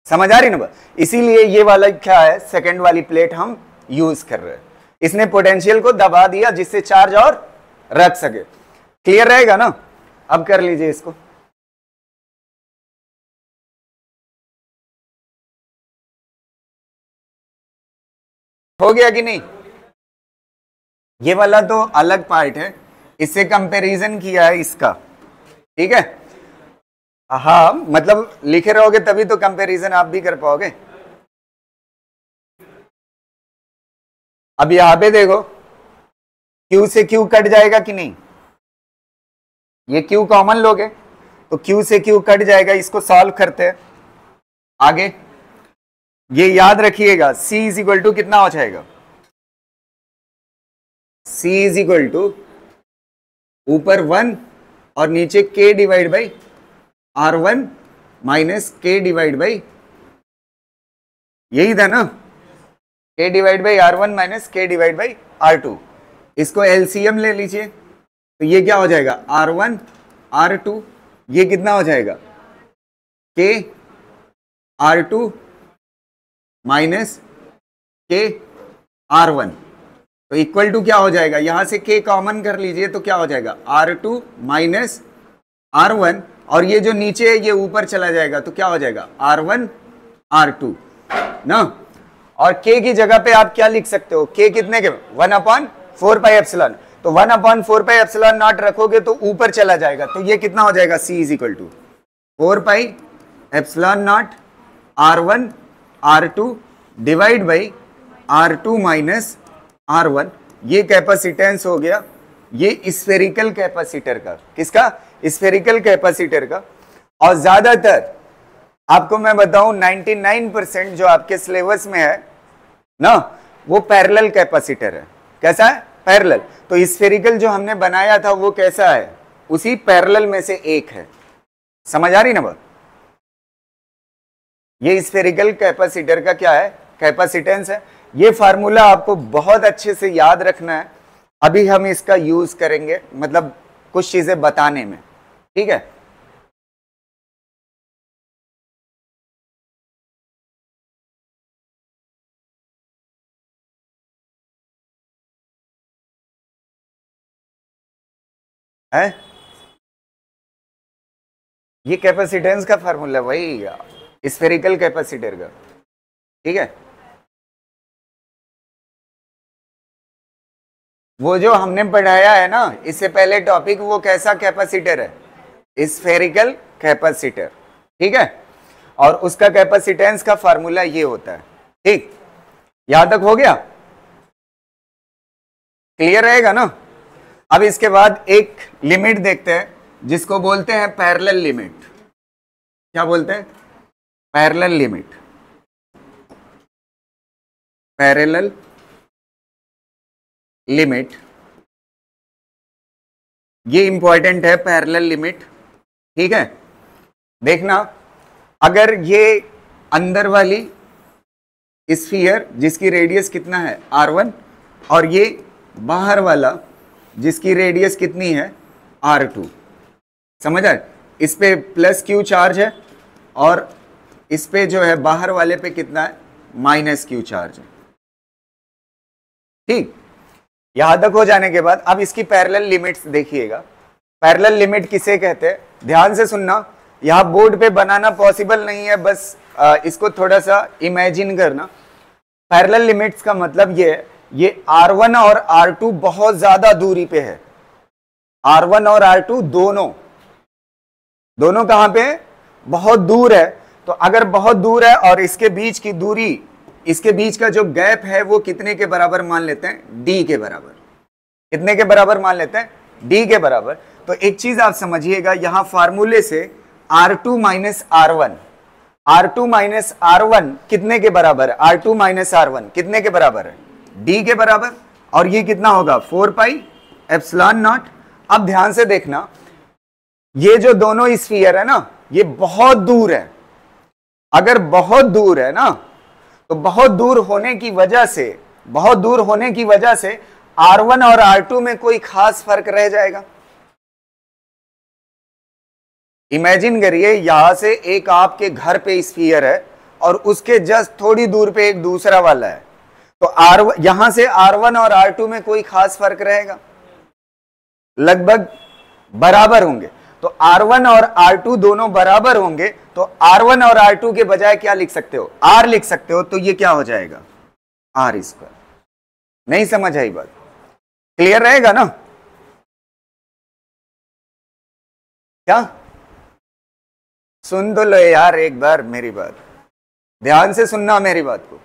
समझ आ रही ना, इसीलिए ये वाला क्या है, सेकंड वाली प्लेट हम यूज कर रहे हैं, इसने पोटेंशियल को दबा दिया जिससे चार्ज और रख सके। क्लियर रहेगा ना, अब कर लीजिए इसको। हो गया कि नहीं, ये वाला तो अलग पार्ट है, इससे कंपैरिजन किया है इसका, ठीक है। हाँ मतलब लिखे रहोगे तभी तो कंपैरिजन आप भी कर पाओगे। अब यहां पे देखो Q से Q कट जाएगा कि नहीं, ये Q कॉमन लोगे तो Q से Q कट जाएगा, इसको सॉल्व करते हैं आगे। ये याद रखिएगा C इज इक्वल टू कितना हो जाएगा, C इज इक्वल टू ऊपर 1 और नीचे K divide by R1 minus K divide by, यही था ना, K divide by R1 minus K divide by R2। इसको LCM ले लीजिए तो ये क्या हो जाएगा, R1 R2, ये कितना हो जाएगा, K R2 minus K R1, तो इक्वल टू क्या हो जाएगा, यहां से K कॉमन कर लीजिए तो क्या हो जाएगा, R2 माइनस R1, और ये जो नीचे है ये ऊपर चला जाएगा तो क्या हो जाएगा, R1 R2 ना। और K की जगह पे आप क्या लिख सकते हो, K कितने के, 1/4 पाई एप्सिलॉन, तो 1/4 पाई एप्सिलॉन नॉट रखोगे तो ऊपर चला जाएगा, तो ये कितना हो जाएगा, C is equal to 4 pi epsilon naught R1 R2 divide by R2 minus R1। ये कैपेसिटेंस हो गया, ये स्फेरिकल कैपेसिटर का, किसका, स्फेरिकल कैपेसिटर का। और ज्यादातर आपको मैं बताऊं 99% जो आपके सिलेबस में है ना, वो पैरेलल कैपेसिटर है। कैसा है, पैरेलल। तो स्फेरिकल जो हमने बनाया था वो कैसा है, उसी पैरेलल में से एक है। समझ आ रही ना बात, ये स्फेरिकल कैपेसिटर का क्या है, कैपेसिटेंस है। ये फार्मूला आपको बहुत अच्छे से याद रखना है, अभी हम इसका यूज करेंगे, मतलब कुछ चीजें बताने में, ठीक है। है ये कैपेसिटेंस का फार्मूला वही स्फेरिकल कैपेसिटर का, ठीक है। वो जो हमने पढ़ाया है ना इससे पहले टॉपिक, वो कैसा कैपेसिटर है, स्फेरिकल कैपेसिटर, ठीक है। और उसका कैपेसिटेंस का फार्मूला ये होता है, ठीक। यहां तक हो गया, क्लियर रहेगा ना। अब इसके बाद एक लिमिट देखते हैं जिसको बोलते हैं पैरेलल लिमिट। क्या बोलते हैं, पैरेलल लिमिट, पैरेलल लिमिट, ये इंपॉर्टेंट है पैरेलल लिमिट, ठीक है। देखना, अगर ये अंदर वाली स्फीयर जिसकी रेडियस कितना है R1 और ये बाहर वाला जिसकी रेडियस कितनी है R2, समझ आए, इस पे प्लस Q चार्ज है और इस पे जो है बाहर वाले पे कितना है, माइनस Q चार्ज है, ठीक। यहां तक हो जाने के बाद अब इसकी पैरेलल लिमिट्स देखिएगा। पैरेलल लिमिट किसे कहते हैं, ध्यान से सुनना। यहाँ बोर्ड पे बनाना पॉसिबल नहीं है, बस इसको थोड़ा सा इमेजिन करना। पैरेलल लिमिट्स का मतलब ये R1 और R2 बहुत ज्यादा दूरी पे है। R1 और R2 दोनों कहां पे है? बहुत दूर है। तो अगर बहुत दूर है और इसके बीच की दूरी, इसके बीच का जो गैप है वो कितने के बराबर मान लेते हैं? D के बराबर। कितने के बराबर मान लेते हैं? D के बराबर। तो एक चीज आप समझिएगा, यहां फार्मूले से R2 minus R1, R2 minus R1 कितने के बराबर है? R2 माइनस R1 कितने के बराबर है? D के बराबर। और ये कितना होगा? 4 पाई एप्सिलॉन नॉट। अब ध्यान से देखना, ये जो दोनों स्फीयर है ना, ये बहुत दूर है। अगर बहुत दूर है ना, तो बहुत दूर होने की वजह से R1 और R2 में कोई खास फर्क रह जाएगा। इमेजिन करिए, यहां से एक आपके घर पे स्फीयर है और उसके जस्ट थोड़ी दूर पे एक दूसरा वाला है, तो यहां से R1 और R2 में कोई खास फर्क रहेगा? लगभग बराबर होंगे। तो R1 और R2 दोनों बराबर होंगे, तो R1 और R2 के बजाय क्या लिख सकते हो? R लिख सकते हो। तो ये क्या हो जाएगा? R square. नहीं समझ आई बात? क्लियर रहेगा ना? क्या सुन तो लो यार एक बार मेरी बात, ध्यान से सुनना मेरी बात को।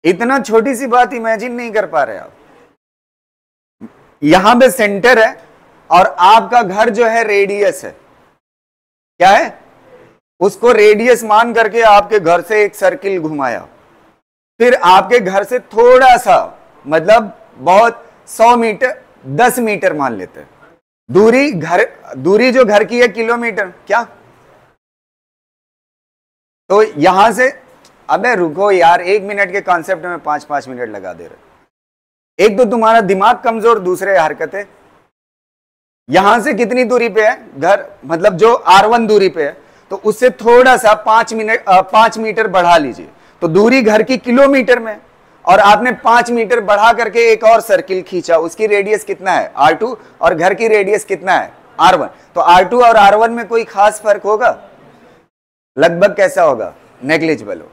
इतना छोटी सी बात इमेजिन नहीं कर पा रहे आप। यहां पे सेंटर है और आपका घर जो है रेडियस है। क्या है? उसको रेडियस मान करके आपके घर से एक सर्किल घुमाया, फिर आपके घर से थोड़ा सा, मतलब बहुत 100 मीटर 10 मीटर मान लेते हैं दूरी जो घर की है किलोमीटर। क्या? तो यहां से, अबे रुको यार, 1 मिनट के कॉन्सेप्ट में 5-5 मिनट लगा दे रहे। एक तो तुम्हारा दिमाग कमजोर, दूसरे हरकतें। यहां से कितनी दूरी पे है घर? मतलब जो R1 दूरी पे है, तो उससे थोड़ा सा 5 मीटर बढ़ा लीजिए, तो दूरी घर की किलोमीटर में, और आपने 5 मीटर बढ़ा करके एक और सर्किल खींचा, उसकी रेडियस कितना है? R2, और घर की रेडियस कितना है? R1। तो R2 और R1 में कोई खास फर्क होगा? लगभग कैसा होगा? नेग्लिजिबल हो।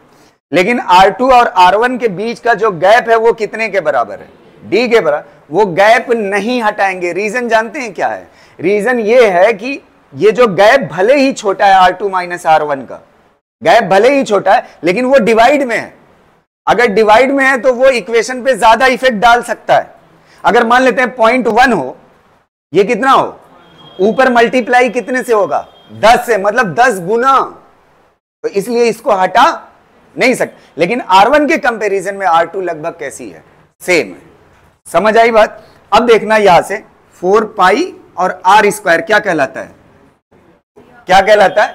लेकिन R2 और R1 के बीच का जो गैप है वो कितने के बराबर है? D के बराबर। वो गैप नहीं हटाएंगे। रीजन जानते हैं क्या है? रीजन ये है कि ये जो गैप भले ही छोटा है, R2 माइनस R1 का गैप भले ही छोटा है, लेकिन वो डिवाइड में है। अगर डिवाइड में है तो वो इक्वेशन पे ज्यादा इफेक्ट डाल सकता है। अगर मान लेते हैं 0.1 हो, ये कितना हो? ऊपर मल्टीप्लाई कितने से होगा? 10 से, मतलब 10 गुना। तो इसलिए इसको हटा नहीं सकते। लेकिन R1 के कंपैरिजन में R2 लगभग कैसी है? सेम है। समझ आई बात? अब देखना यहां से 4 पाई और R स्क्वायर क्या कहलाता है? क्या कहलाता है?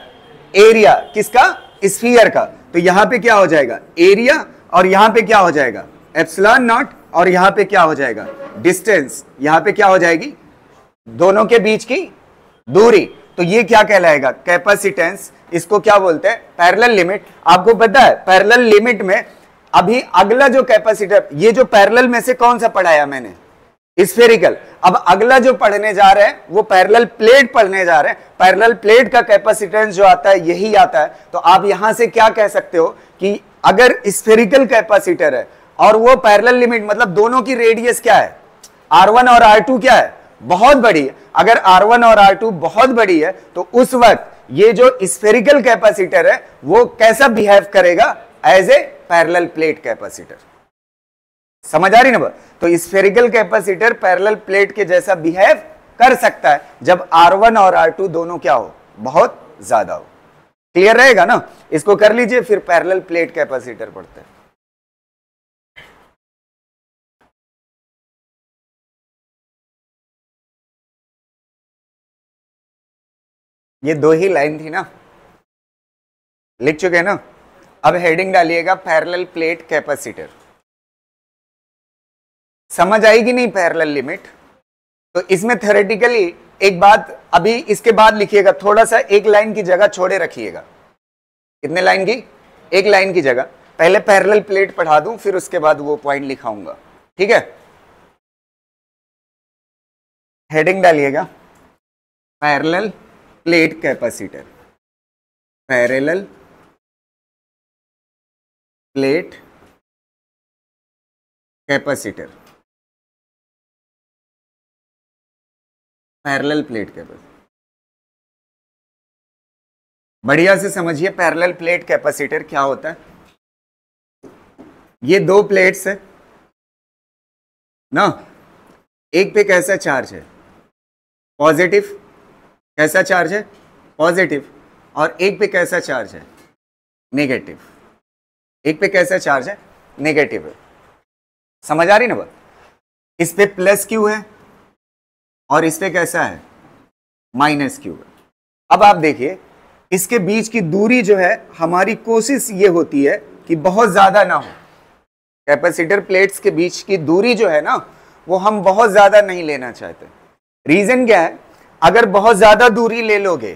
एरिया। किसका? स्फीयर का। तो यहां पे क्या हो जाएगा? एरिया, और यहां पे क्या हो जाएगा? एप्सिलॉन नॉट, और यहां पे क्या हो जाएगा? डिस्टेंस। यहां पे क्या हो जाएगी? दोनों के बीच की दूरी। तो ये क्या कहलाएगा? कैपेसिटेंस। इसको क्या बोलते हैं? Parallel limit. आपको पता है पैरेलल लिमिट में अभी अगला जो कैपेसिटर, ये जो पैरेलल में से कौन सा पढ़ाया मैंने? स्फेरिकल। अब अगला जो पढ़ने जा रहे हैं वो पैरेलल प्लेट पढ़ने जा रहे हैं। पैरेलल प्लेट का कैपेसिटेंस जो आता है यही आता है। तो आप यहां से क्या कह सकते हो कि अगर स्फेरिकल कैपेसिटर है और वो पैरेलल लिमिट, मतलब दोनों की रेडियस क्या है? R1 और R2 क्या है? बहुत बड़ी है। अगर R1 और R2 बहुत बड़ी है तो उस वक्त ये जो स्फेरिकल कैपेसिटर है वो कैसा बिहेव करेगा? As a parallel plate capacitor. समझ आ रही ना? तो स्फेरिकल कैपेसिटर पैरेलल प्लेट के जैसा बिहेव कर सकता है जब R1 और R2 दोनों क्या हो? बहुत ज्यादा हो। क्लियर रहेगा ना? इसको कर लीजिए, फिर पैरेलल प्लेट कैपेसिटर पढ़ते हैं। ये 2 ही लाइन थी ना, लिख चुके हैं ना? अब हेडिंग डालिएगा पैरेलल प्लेट कैपेसिटर। समझ आएगी नहीं पैरेलल लिमिट? तो इसमें थ्योरेटिकली एक बात अभी इसके बाद लिखिएगा, थोड़ा सा एक लाइन की जगह छोड़े रखिएगा। कितने लाइन की? एक लाइन की जगह। पहले पैरेलल प्लेट पढ़ा दूं, फिर उसके बाद वो पॉइंट लिखाऊंगा। ठीक है? हेडिंग डालिएगा parallel plate capacitor, parallel plate capacitor, parallel plate capacitor. बढ़िया से समझिए पैरेलल प्लेट कैपेसिटर क्या होता है। ये दो प्लेट्स है ना, एक पे कैसा चार्ज है, पॉजिटिव, कैसा चार्ज है, पॉजिटिव, और एक पे कैसा चार्ज है, नेगेटिव। एक पे कैसा चार्ज है, नेगेटिव है। समझ आ रही ना बात। इस पे प्लस क्यू है और इस पे कैसा है, माइनस क्यू है। अब आप देखिए इसके बीच की दूरी जो है, हमारी कोशिश ये होती है कि बहुत ज्यादा ना हो। कैपेसिटर प्लेट्स के बीच की दूरी जो है ना, वो हम बहुत ज्यादा नहीं लेना चाहते। रीजन क्या है, अगर बहुत ज्यादा दूरी ले लोगे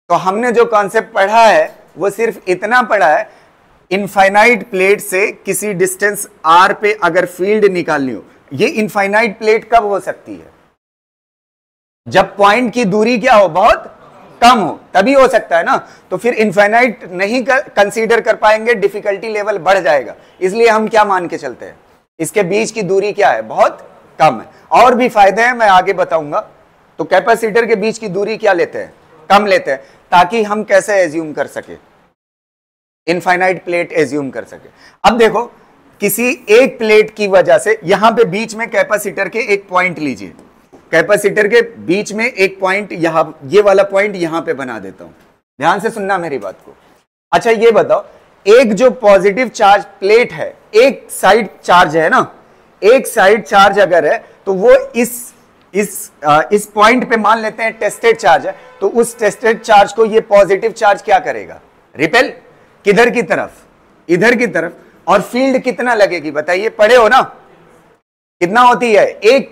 तो हमने जो कॉन्सेप्ट पढ़ा है वो सिर्फ इतना पढ़ा है, इनफाइनाइट प्लेट से किसी डिस्टेंस r पे अगर फील्ड निकालनी हो। ये इनफाइनाइट प्लेट कब हो सकती है, जब पॉइंट की दूरी क्या हो, बहुत कम हो, तभी हो सकता है ना। तो फिर इनफाइनाइट नहीं कंसीडर कर पाएंगे, डिफिकल्टी लेवल बढ़ जाएगा। इसलिए हम क्या मान के चलते हैं, इसके बीच की दूरी क्या है, बहुत कम है। और भी फायदे हैं, मैं आगे बताऊंगा। तो कैपेसिटर के बीच की दूरी क्या लेते हैं, कम लेते हैं, ताकि हम कैसे एज्यूम कर सके, इनफाइनाइट प्लेट एज्यूम कर सके। अब देखो किसी एक प्लेट की वजह से, यहां पे बीच में कैपेसिटर के एक पॉइंट लीजिए, कैपेसिटर के बीच में एक पॉइंट, यहां ये वाला पॉइंट यहां पे बना देता हूं। ध्यान से सुनना मेरी बात को। अच्छा ये बताओ, एक जो पॉजिटिव चार्ज प्लेट है, एक साइड चार्ज है ना, एक साइड चार्ज अगर है तो वो इस पॉइंट पे मान लेते हैं टेस्टेड चार्ज है, तो उस टेस्टेड चार्ज को ये पॉजिटिव चार्ज क्या करेगा, रिपेल, किधर की तरफ, इधर की तरफ। और फील्ड कितना लगेगी बताइए, पढ़े हो ना, कितना होती है, एक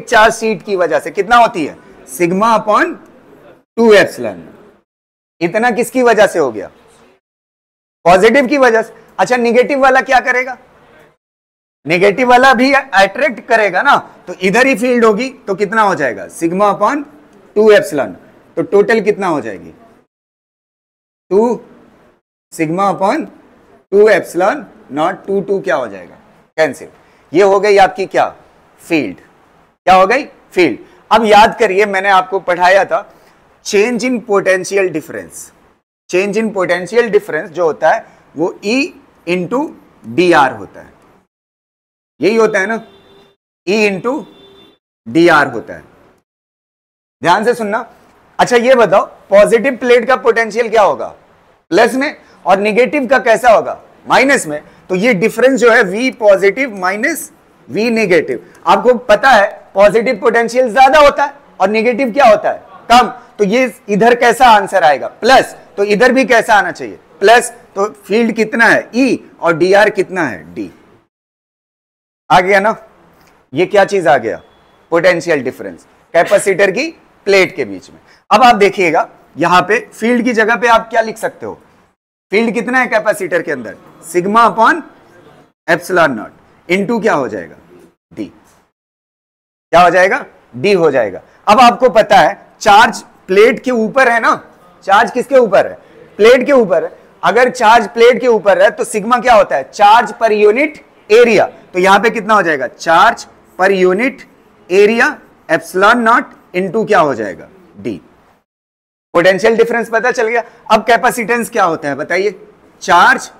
चार्ज शीट की वजह से कितना होती है, सिग्मा अपॉन 2 एप्सिलॉन। इतना किसकी वजह से हो गया, पॉजिटिव की वजह से। अच्छा निगेटिव वाला क्या करेगा, नेगेटिव वाला भी अट्रैक्ट करेगा ना, तो इधर ही फील्ड होगी, तो कितना हो जाएगा, सिग्मा अपॉन 2 एप्सिलॉन। तो टोटल कितना हो जाएगी, 2 सिग्मा अपॉन 2 एप्सिलॉन नॉट, 2 क्या हो जाएगा, कैंसिल। ये हो गई आपकी क्या, फील्ड। क्या हो गई, फील्ड। अब याद करिए मैंने आपको पढ़ाया था change in potential difference. Change in potential difference जो होता है वो E इंटू dr होता है, यही होता है ना, E इंटू dr होता है। ध्यान से सुनना। अच्छा ये बताओ पॉजिटिव प्लेट का पोटेंशियल क्या होगा, प्लस में, और निगेटिव का कैसा होगा, माइनस में। तो ये डिफरेंस जो है V positive minus V negative, आपको पता है पॉजिटिव पोटेंशियल ज्यादा होता है और नेगेटिव क्या होता है, कम। तो ये इधर कैसा आंसर आएगा, प्लस, तो इधर भी कैसा आना चाहिए, प्लस। तो फील्ड कितना है E और dr कितना है D। आ गया ना, ये क्या चीज आ गया, पोटेंशियल डिफरेंस कैपेसिटर की प्लेट के बीच में। अब आप देखिएगा यहां पे फील्ड की जगह पे आप क्या लिख सकते हो, फील्ड कितना है कैपेसिटर के अंदर, sigma upon epsilon not into क्या हो जाएगा, डी। क्या हो जाएगा, डी हो जाएगा। अब आपको पता है चार्ज प्लेट के ऊपर है ना, चार्ज किसके ऊपर है, प्लेट के ऊपर है। अगर चार्ज प्लेट के ऊपर है तो सिग्मा क्या होता है, चार्ज पर यूनिट एरिया। तो यहां पे कितना हो जाएगा, charge per unit area epsilon not into क्या हो जाएगा, डी। पोटेंशियल डिफरेंस पता चल गया। अब कैपेसिटेंस क्या होता है बताइए, charge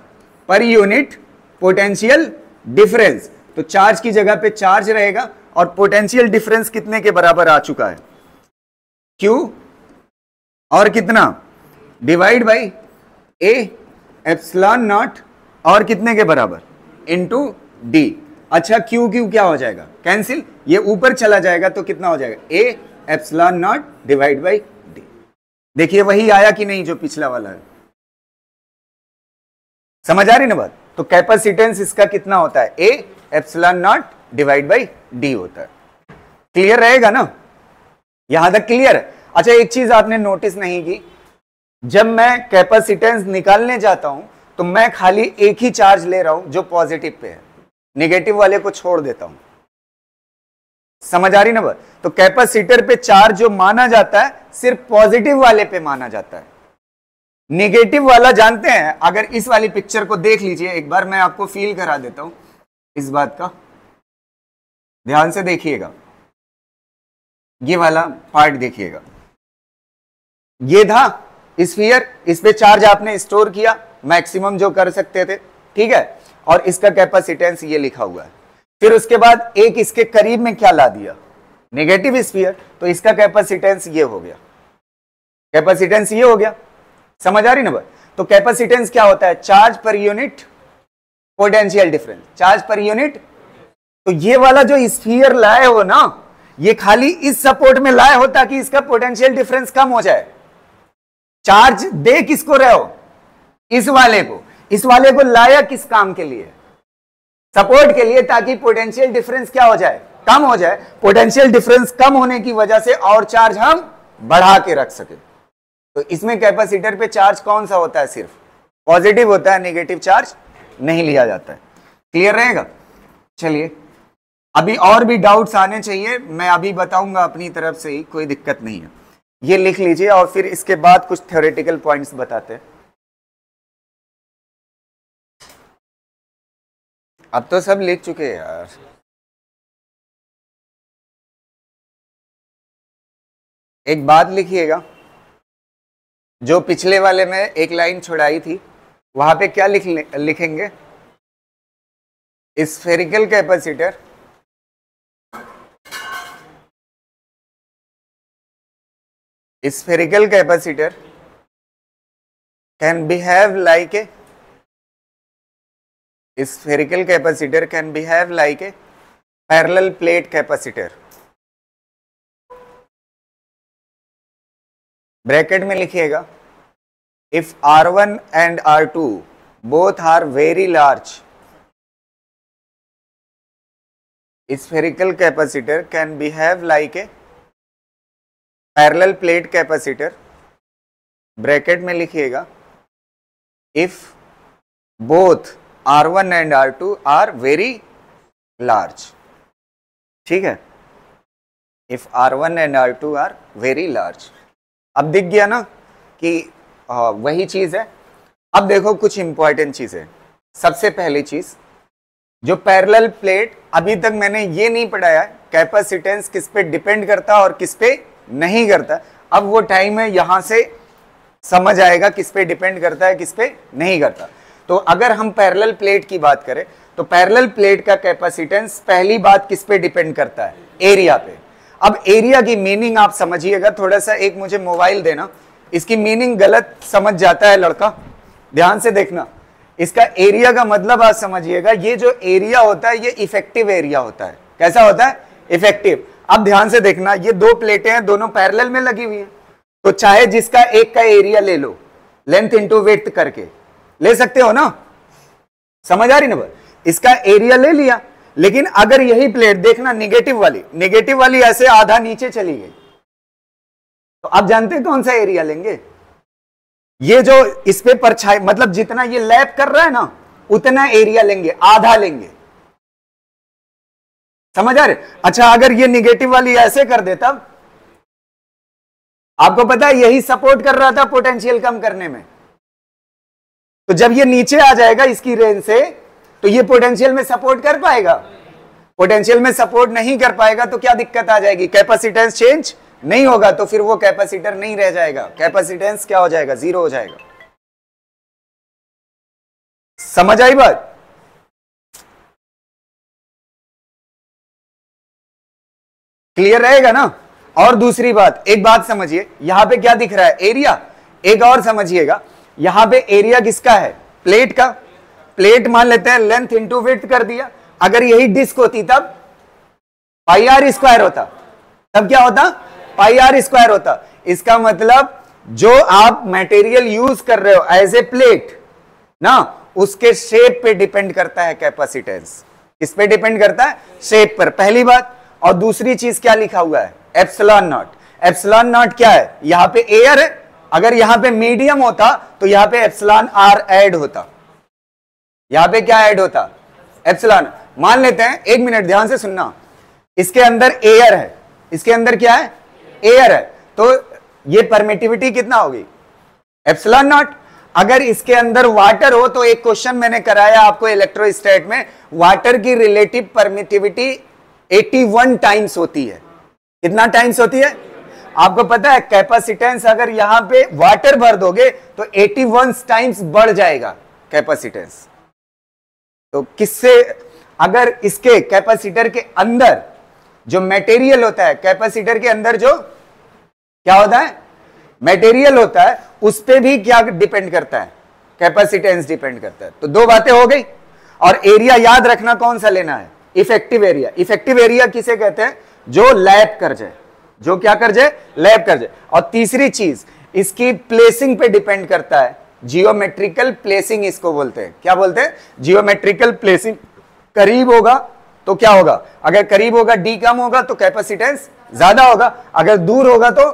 per unit potential difference. तो चार्ज की जगह पे चार्ज रहेगा और पोटेंशियल डिफरेंस कितने के बराबर आ चुका है, Q और कितना, divide by A epsilon not और कितने के बराबर, इनटू D। अच्छा Q क्या हो जाएगा, कैंसिल, ये ऊपर चला जाएगा तो कितना हो जाएगा, A epsilon not divide by D। देखिए वही आया कि नहीं जो पिछला वाला है, समझ आ रही ना बात। तो कैपेसिटेंस इसका कितना होता है, A epsilon not divide by D होता है। क्लियर रहेगा ना, यहां तक क्लियर है। अच्छा एक चीज आपने नोटिस नहीं की, जब मैं कैपेसिटेंस निकालने जाता हूं तो मैं खाली एक ही चार्ज ले रहा हूं जो पॉजिटिव पे है, नेगेटिव वाले को छोड़ देता हूं। समझ आ रही ना बात? तो कैपेसिटर पे चार्ज जो माना जाता है सिर्फ पॉजिटिव वाले पे माना जाता है, नेगेटिव वाला जानते हैं। अगर इस वाली पिक्चर को देख लीजिए एक बार, मैं आपको फील करा देता हूं इस बात का, ध्यान से देखिएगा, ये वाला पार्ट देखिएगा, ये था स्फीयर, इस पे चार्ज आपने स्टोर किया मैक्सिमम जो कर सकते थे, ठीक है, और इसका कैपेसिटेंस ये लिखा हुआ है। फिर उसके बाद एक इसके करीब में क्या ला दिया, नेगेटिव स्फीयर, तो इसका कैपेसिटेंस ये हो गया, कैपेसिटेंस ये हो गया। समझ आ रही ना बात? तो कैपेसिटेंस क्या होता है, charge per unit potential difference, charge per unit. तो ये वाला जो स्फीयर लाए हो ना, ये खाली इस सपोर्ट में लाए हो ताकि इसका पोटेंशियल डिफरेंस कम हो जाए। चार्ज दे किसको रहे हो, इस वाले को, इस वाले को लाया किस काम के लिए, सपोर्ट के लिए, ताकि पोटेंशियल डिफरेंस क्या हो जाए, कम हो जाए। पोटेंशियल डिफरेंस कम होने की वजह से और चार्ज हम बढ़ा के रख सके। तो इसमें कैपेसिटर पे चार्ज कौन सा होता है, सिर्फ पॉजिटिव होता है, नेगेटिव चार्ज नहीं लिया जाता है। क्लियर रहेगा? चलिए, अभी और भी डाउट्स आने चाहिए, मैं अभी बताऊंगा अपनी तरफ से ही, कोई दिक्कत नहीं है। ये लिख लीजिए और फिर इसके बाद कुछ थ्योरेटिकल पॉइंट्स बताते हैं। अब तो सब लिख चुके हैं यार। एक बात लिखिएगा, जो पिछले वाले में एक लाइन छुड़ाई थी, वहां पे क्या लिखेंगे, spherical capacitor spherical capacitor can behave like a spherical capacitor can behave like a parallel plate capacitor। Bracket में लिखिएगा, if R1 and R2 both are very large, spherical capacitor can behave like a parallel plate capacitor. Bracket में लिखिएगा, if both R1 and R2 are very large, ठीक है, if R1 and R2 are very large. अब दिख गया ना कि वही चीज है। अब देखो कुछ इंपॉर्टेंट चीज है। सबसे पहली चीज, जो पैरेलल प्लेट, अभी तक मैंने ये नहीं पढ़ाया कैपेसिटेंस किस पे डिपेंड करता और किस पे नहीं करता। अब वो टाइम है, यहां से समझ आएगा किस पे डिपेंड करता है किस पे नहीं करता। तो अगर हम पैरेलल प्लेट की बात करें तो पैरेलल प्लेट का कैपेसिटेंस पहली बात किस पे डिपेंड करता है, एरिया पे। अब एरिया की मीनिंग आप समझिएगा, थोड़ा सा एक मुझे मोबाइल देना, इसकी मीनिंग गलत समझ जाता है लड़का, ध्यान से देखना। इसका एरिया का मतलब आप समझिएगा, ये जो एरिया होता है ये इफेक्टिव एरिया होता है। कैसा होता है, इफेक्टिव। अब ध्यान से देखना, ये दो प्लेटें हैं, दोनों पैरेलल में लगी हुई हैं, तो चाहे जिसका एक का एरिया ले लो, लेंथ इंटू विड्थ करके ले सकते हो ना, समझ आ रही ना? इसका एरिया ले लिया, लेकिन अगर यही प्लेट देखना नेगेटिव वाली ऐसे आधा नीचे चली गई, तो आप जानते हैं कौन सा एरिया लेंगे, ये जो इस पे परछाई, मतलब जितना ये लैप कर रहा है ना उतना एरिया लेंगे, आधा लेंगे। समझ आ रहे? अच्छा, अगर ये निगेटिव वाली ऐसे कर दे, तब आपको पता है यही सपोर्ट कर रहा था पोटेंशियल कम करने में। तो जब ये नीचे आ जाएगा इसकी रेंज से, तो ये पोटेंशियल में सपोर्ट कर पाएगा? पोटेंशियल में सपोर्ट नहीं कर पाएगा तो क्या दिक्कत आ जाएगी, कैपेसिटेंस चेंज नहीं होगा, तो फिर वो कैपेसिटर नहीं रह जाएगा, कैपेसिटेंस क्या हो जाएगा, जीरो हो जाएगा। समझ आई बात? क्लियर रहेगा ना? और दूसरी बात, एक बात समझिए, यहां पे क्या दिख रहा है, एरिया। एक और समझिएगा, यहां पे एरिया किसका है, प्लेट का। प्लेट मान लेते हैं लेंथ इंटू विड्थ कर दिया। अगर यही डिस्क होती तब पाई आर स्क्वायर होता, तब क्या होता, पाई आर स्क्वायर होता। इसका मतलब जो आप मटेरियल यूज कर रहे हो एज ए प्लेट ना, उसके शेप पे डिपेंड करता है कैपेसिटेंस। किस पे डिपेंड करता है, शेप पर, पहली बात। और दूसरी चीज क्या लिखा हुआ है, एप्सिलॉन नॉट। एप्सिलॉन नॉट क्या है, यहां पे एयर है, अगर यहां पे मीडियम होता तो यहां पे एप्सिलॉन आर ऐड होता। यहां पे क्या ऐड होता, एप्सिलॉन। मान लेते हैं, एक मिनट ध्यान से सुनना, इसके अंदर एयर है, इसके अंदर क्या है, एयर है, तो ये परमिटिविटी कितना होगी, एप्सिलॉन नॉट। अगर इसके अंदर वाटर हो तो एक क्वेश्चन मैंने कराया आपको इलेक्ट्रोस्टैट में, वाटर की रिलेटिव परमिटिविटी 81 टाइम्स होती है। कितना टाइम्स होती है आपको पता है? कैपेसिटेंस अगर यहां पे वाटर भर दोगे तो 81 टाइम्स बढ़ जाएगा कैपेसिटेंस। तो किससे, अगर इसके कैपेसिटर के अंदर जो मटेरियल होता है, कैपेसिटर के अंदर जो क्या होता है, मटेरियल होता है, उस पे भी क्या डिपेंड करता है, कैपेसिटेंस डिपेंड करता है। तो दो बातें हो गई। और एरिया याद रखना कौन सा लेना है, इफेक्टिव एरिया। इफेक्टिव एरिया किसे कहते हैं, जो लैप कर जाए, जो क्या कर जाए, लैप कर जाए। और तीसरी चीज इसकी प्लेसिंग पे डिपेंड करता है, जियोमेट्रिकल प्लेसिंग इसको बोलते हैं। क्या बोलते हैं, जियोमेट्रिकल प्लेसिंग। करीब होगा तो क्या होगा, अगर करीब होगा डी कम होगा तो कैपेसिटेंस ज्यादा होगा, अगर दूर होगा तो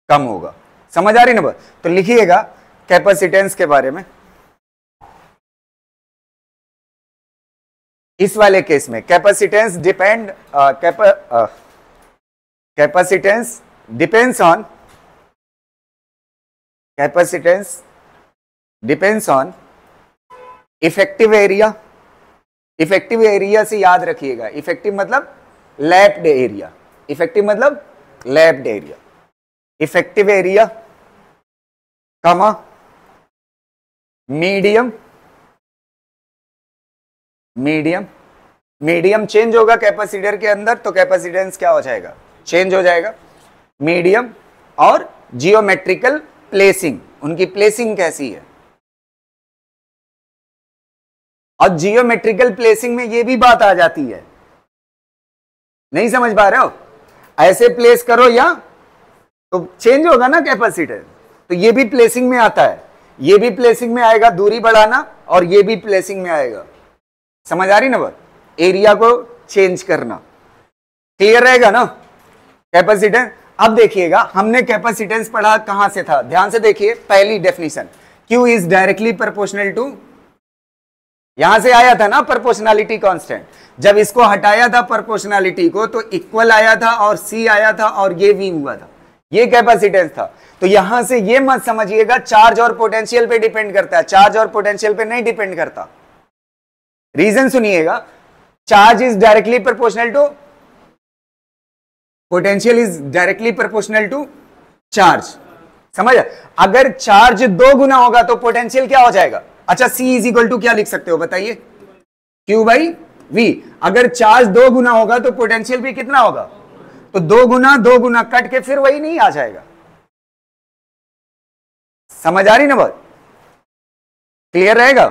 कम होगा। समझ आ रही ना बात? तो लिखिएगा कैपेसिटेंस के बारे में। इस वाले केस में capacitance capacitance depends on effective area. Effective area से याद रखिएगा, इफेक्टिव मतलब लैप्ड एरिया, इफेक्टिव मतलब लैप्ड एरिया। इफेक्टिव एरिया कमा मीडियम, मीडियम चेंज होगा कैपेसिटर के अंदर तो कैपेसिटेंस क्या हो जाएगा, चेंज हो जाएगा। मीडियम और जियोमेट्रिकल प्लेसिंग, उनकी प्लेसिंग कैसी है। और जियोमेट्रिकल प्लेसिंग में ये भी बात आ जाती है, नहीं समझ पा रहे हो, ऐसे प्लेस करो या तो चेंज होगा ना कैपेसिटर, तो ये भी प्लेसिंग में आता है, ये भी प्लेसिंग में आएगा, दूरी बढ़ाना, और ये भी प्लेसिंग में आएगा। समझ आ रही ना बात, एरिया को चेंज करना। क्लियर रहेगा ना कैपेसिटेंस। अब देखिएगा हमने कैपेसिटेंस पढ़ा कहां से था, ध्यान से देखिए, पहली definition, Q is directly proportional to, यहां से आया था ना प्रोपोर्शनैलिटी कांस्टेंट। जब इसको हटाया था प्रोपोर्शनैलिटी को तो इक्वल आया था और C आया था और ये V हुआ था, ये कैपेसिटेंस था। तो यहां से ये मत समझिएगा चार्ज और पोटेंशियल पे डिपेंड करता है, चार्ज और पोटेंशियल पे नहीं डिपेंड करता। रीजन सुनिएगा, charge is directly proportional to potential is directly proportional to charge. समझ, अगर चार्ज 2 गुना होगा तो पोटेंशियल क्या हो जाएगा। अच्छा, C इज इक्वल टू क्या लिख सकते हो बताइए, Q बाई V। अगर चार्ज 2 गुना होगा तो पोटेंशियल भी कितना होगा, तो 2 गुना कट के फिर वही नहीं आ जाएगा। समझ आ रही ना बात, क्लियर रहेगा।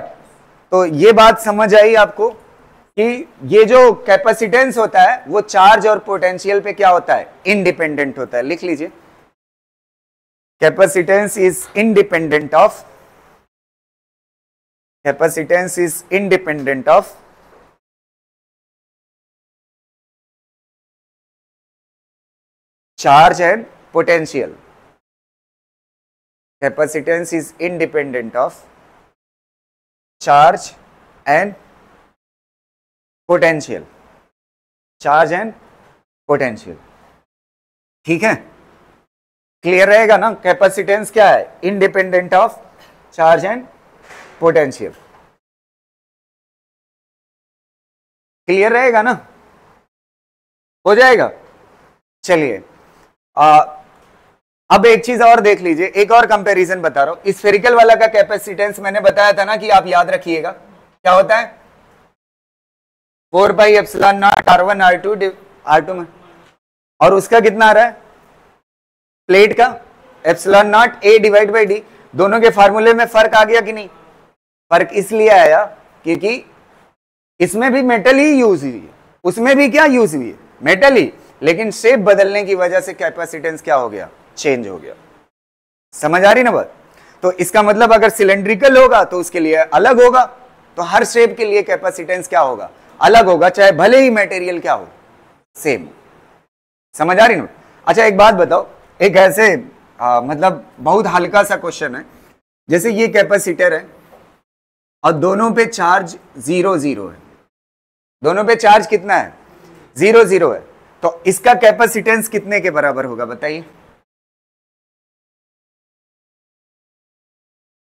तो ये बात समझ आई आपको कि ये जो कैपेसिटेंस होता है वो चार्ज और पोटेंशियल पे क्या होता है, इंडिपेंडेंट होता है। लिख लीजिए, capacitance is independent of, capacitance is independent of charge and potential. Capacitance is independent of charge and potential. Charge and potential. ठीक है, क्लियर रहेगा ना। कैपेसिटेंस क्या है, independent of charge and potential. Clear रहेगा ना, हो जाएगा। चलिए अब एक चीज और देख लीजिए, एक और कंपैरिजन बता रहा हूं। स्फेरिकल वाला का कैपेसिटेंस मैंने बताया था ना कि आप याद रखिएगा क्या होता है, 4 pi epsilon naught R1 R2 में, और उसका कितना आ रहा है प्लेट का, epsilon not A divide by D. दोनों के फार्मूले में फर्क आ गया कि नहीं, फर्क इसलिए आया क्योंकि इसमें भी मेटल ही यूज हुई है, उसमें भी क्या यूज हुई है, मेटल ही, लेकिन शेप बदलने की वजह से कैपेसिटेंस क्या हो गया, चेंज हो गया। समझ आ रही ना बात। तो इसका मतलब अगर सिलेंड्रिकल होगा तो उसके लिए अलग होगा, तो हर शेप के लिए कैपेसिटेंस क्या होगा, अलग होगा, चाहे भले ही मटेरियल क्या हो, सेम। समझ आ रही ना। अच्छा एक बात बताओ, एक ऐसे मतलब बहुत हल्का सा क्वेश्चन है, जैसे ये कैपेसिटर है और दोनों पे चार्ज 0 0 है, दोनों पे चार्ज कितना है 0 0 है, तो इसका कैपेसिटेंस कितने के बराबर होगा बताइए,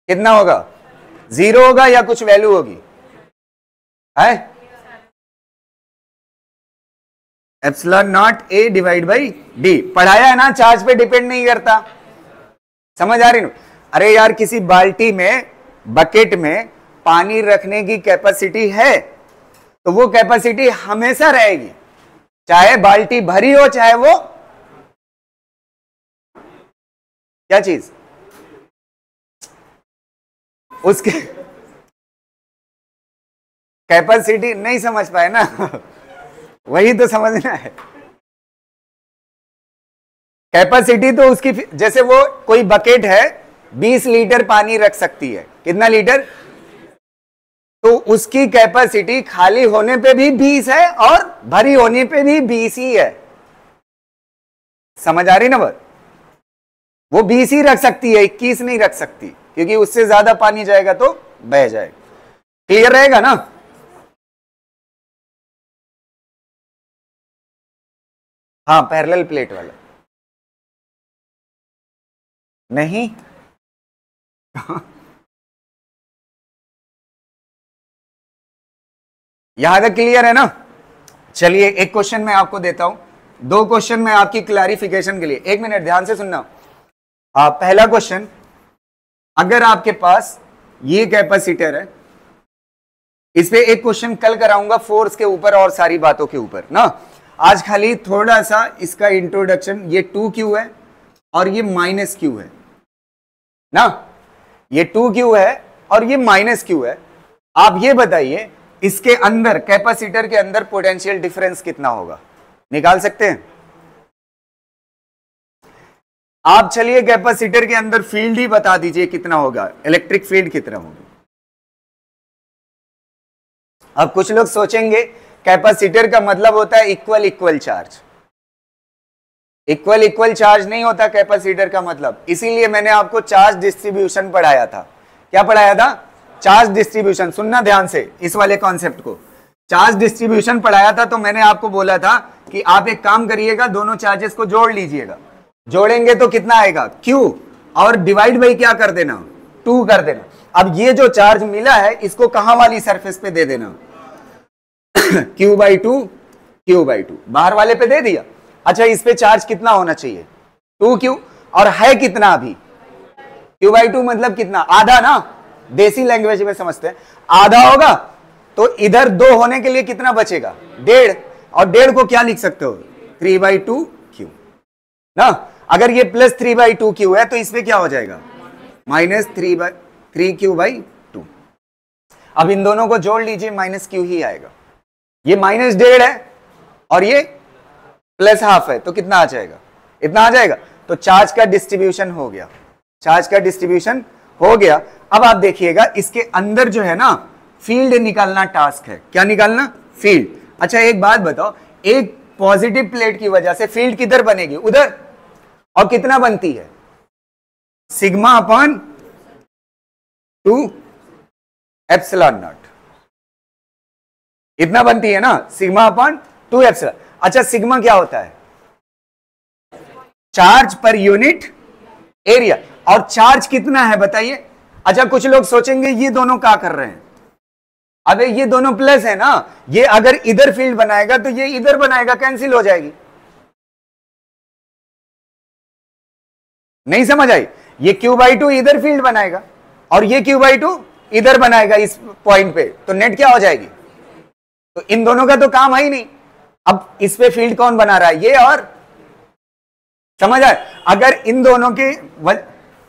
कितना होगा? 0 होगा या कुछ वैल्यू होगी? है epsilon not a divide by D. पढ़ाया है ना, चार्ज पे डिपेंड नहीं करता। समझ आ रही ना? अरे यार, किसी बाल्टी में, बकेट में पानी रखने की कैपेसिटी है तो वो कैपेसिटी हमेशा रहेगी, चाहे बाल्टी भरी हो चाहे वो क्या चीज, उसके कैपेसिटी नहीं समझ पाए ना वही तो समझना है। कैपेसिटी तो उसकी, जैसे वो कोई बकेट है 20 लीटर पानी रख सकती है, कितना लीटर? तो उसकी कैपेसिटी खाली होने पे भी 20 है और भरी होने पे भी 20 ही है। समझ आ रही ना बात? वो 20 ही रख सकती है, 21 नहीं रख सकती, क्योंकि उससे ज्यादा पानी जाएगा तो बह जाएगा। क्लियर रहेगा ना? हाँ, पैरेलल प्लेट वाला नहीं यहां तक क्लियर है ना? चलिए एक क्वेश्चन मैं आपको देता हूं, 2 क्वेश्चन मैं आपकी क्लैरिफिकेशन के लिए, 1 मिनट ध्यान से सुनना। पहला क्वेश्चन, अगर आपके पास ये कैपेसिटर है, इस पे एक क्वेश्चन कल कराऊंगा फोर्स के ऊपर और सारी बातों के ऊपर ना। आज खाली थोड़ा सा इसका इंट्रोडक्शन, ये 2Q है और ये -Q है ना, ये 2Q है और ये -Q है। आप ये बताइए इसके अंदर, कैपेसिटर के अंदर पोटेंशियल डिफरेंस कितना होगा, निकाल सकते हैं आप? चलिए कैपेसिटर के अंदर फील्ड ही बता दीजिए कितना होगा, इलेक्ट्रिक फील्ड कितना होगा। अब कुछ लोग सोचेंगे कैपेसिटर का मतलब होता है equal equal charge. Equal equal charge नहीं होता कैपेसिटर का मतलब, इसीलिए मैंने आपको चार्ज डिस्ट्रीब्यूशन पढ़ाया था। क्या पढ़ाया था? Charge distribution. सुनना ध्यान से इस वाले कॉन्सेप्ट को, चार्ज डिस्ट्रीब्यूशन पढ़ाया था तो मैंने आपको बोला था कि आप एक काम करिएगा, दोनों चार्जेस को जोड़ लीजिएगा। जोड़ेंगे तो कितना आएगा? Q, और डिवाइड बाई क्या कर देना? 2 कर देना। अब ये जो चार्ज मिला है इसको कहां वाली सरफेस पे दे देना? Q/2, Q/2 बाहर वाले पे दे दिया। अच्छा, इस पे चार्ज कितना होना चाहिए? 2Q, और है कितना अभी? Q/2 मतलब कितना? आधा ना, देसी लैंग्वेज में समझते हैं, आधा होगा। तो इधर 2 होने के लिए कितना बचेगा? 1.5, और 1.5 को क्या लिख सकते हो? 3/2Q ना। अगर ये प्लस 3/2Q है तो इसमें क्या हो जाएगा? -3Q/2। अब इन दोनों को जोड़ लीजिए, -Q ही आएगा। ये -1.5 है और ये +½ है, तो कितना आ जाएगा? इतना आ जाएगा। तो चार्ज का डिस्ट्रीब्यूशन हो गया, चार्ज का डिस्ट्रीब्यूशन हो गया। अब आप देखिएगा इसके अंदर जो है ना, फील्ड निकालना टास्क है। क्या निकालना? फील्ड। अच्छा एक बात बताओ, एक पॉजिटिव प्लेट की वजह से फील्ड किधर बनेगी? उधर। और कितना बनती है? σ/2 एप्सिलॉन नॉट, इतना बनती है ना, σ/2 एप्सिलॉन। अच्छा, सिग्मा क्या होता है? Charge per unit area. और चार्ज कितना है बताइए? अच्छा, कुछ लोग सोचेंगे ये दोनों क्या कर रहे हैं? अबे ये दोनों प्लस है ना, ये अगर इधर फील्ड बनाएगा तो ये इधर बनाएगा, कैंसिल हो जाएगी। नहीं समझ आई? ये Q/2 इधर फील्ड बनाएगा और ये Q/2 इधर बनाएगा इस पॉइंट पे, तो नेट क्या हो जाएगी? तो इन दोनों का तो काम है ही नहीं। अब इस पे फील्ड कौन बना रहा है? ये। और समझ आए? अगर इन दोनों के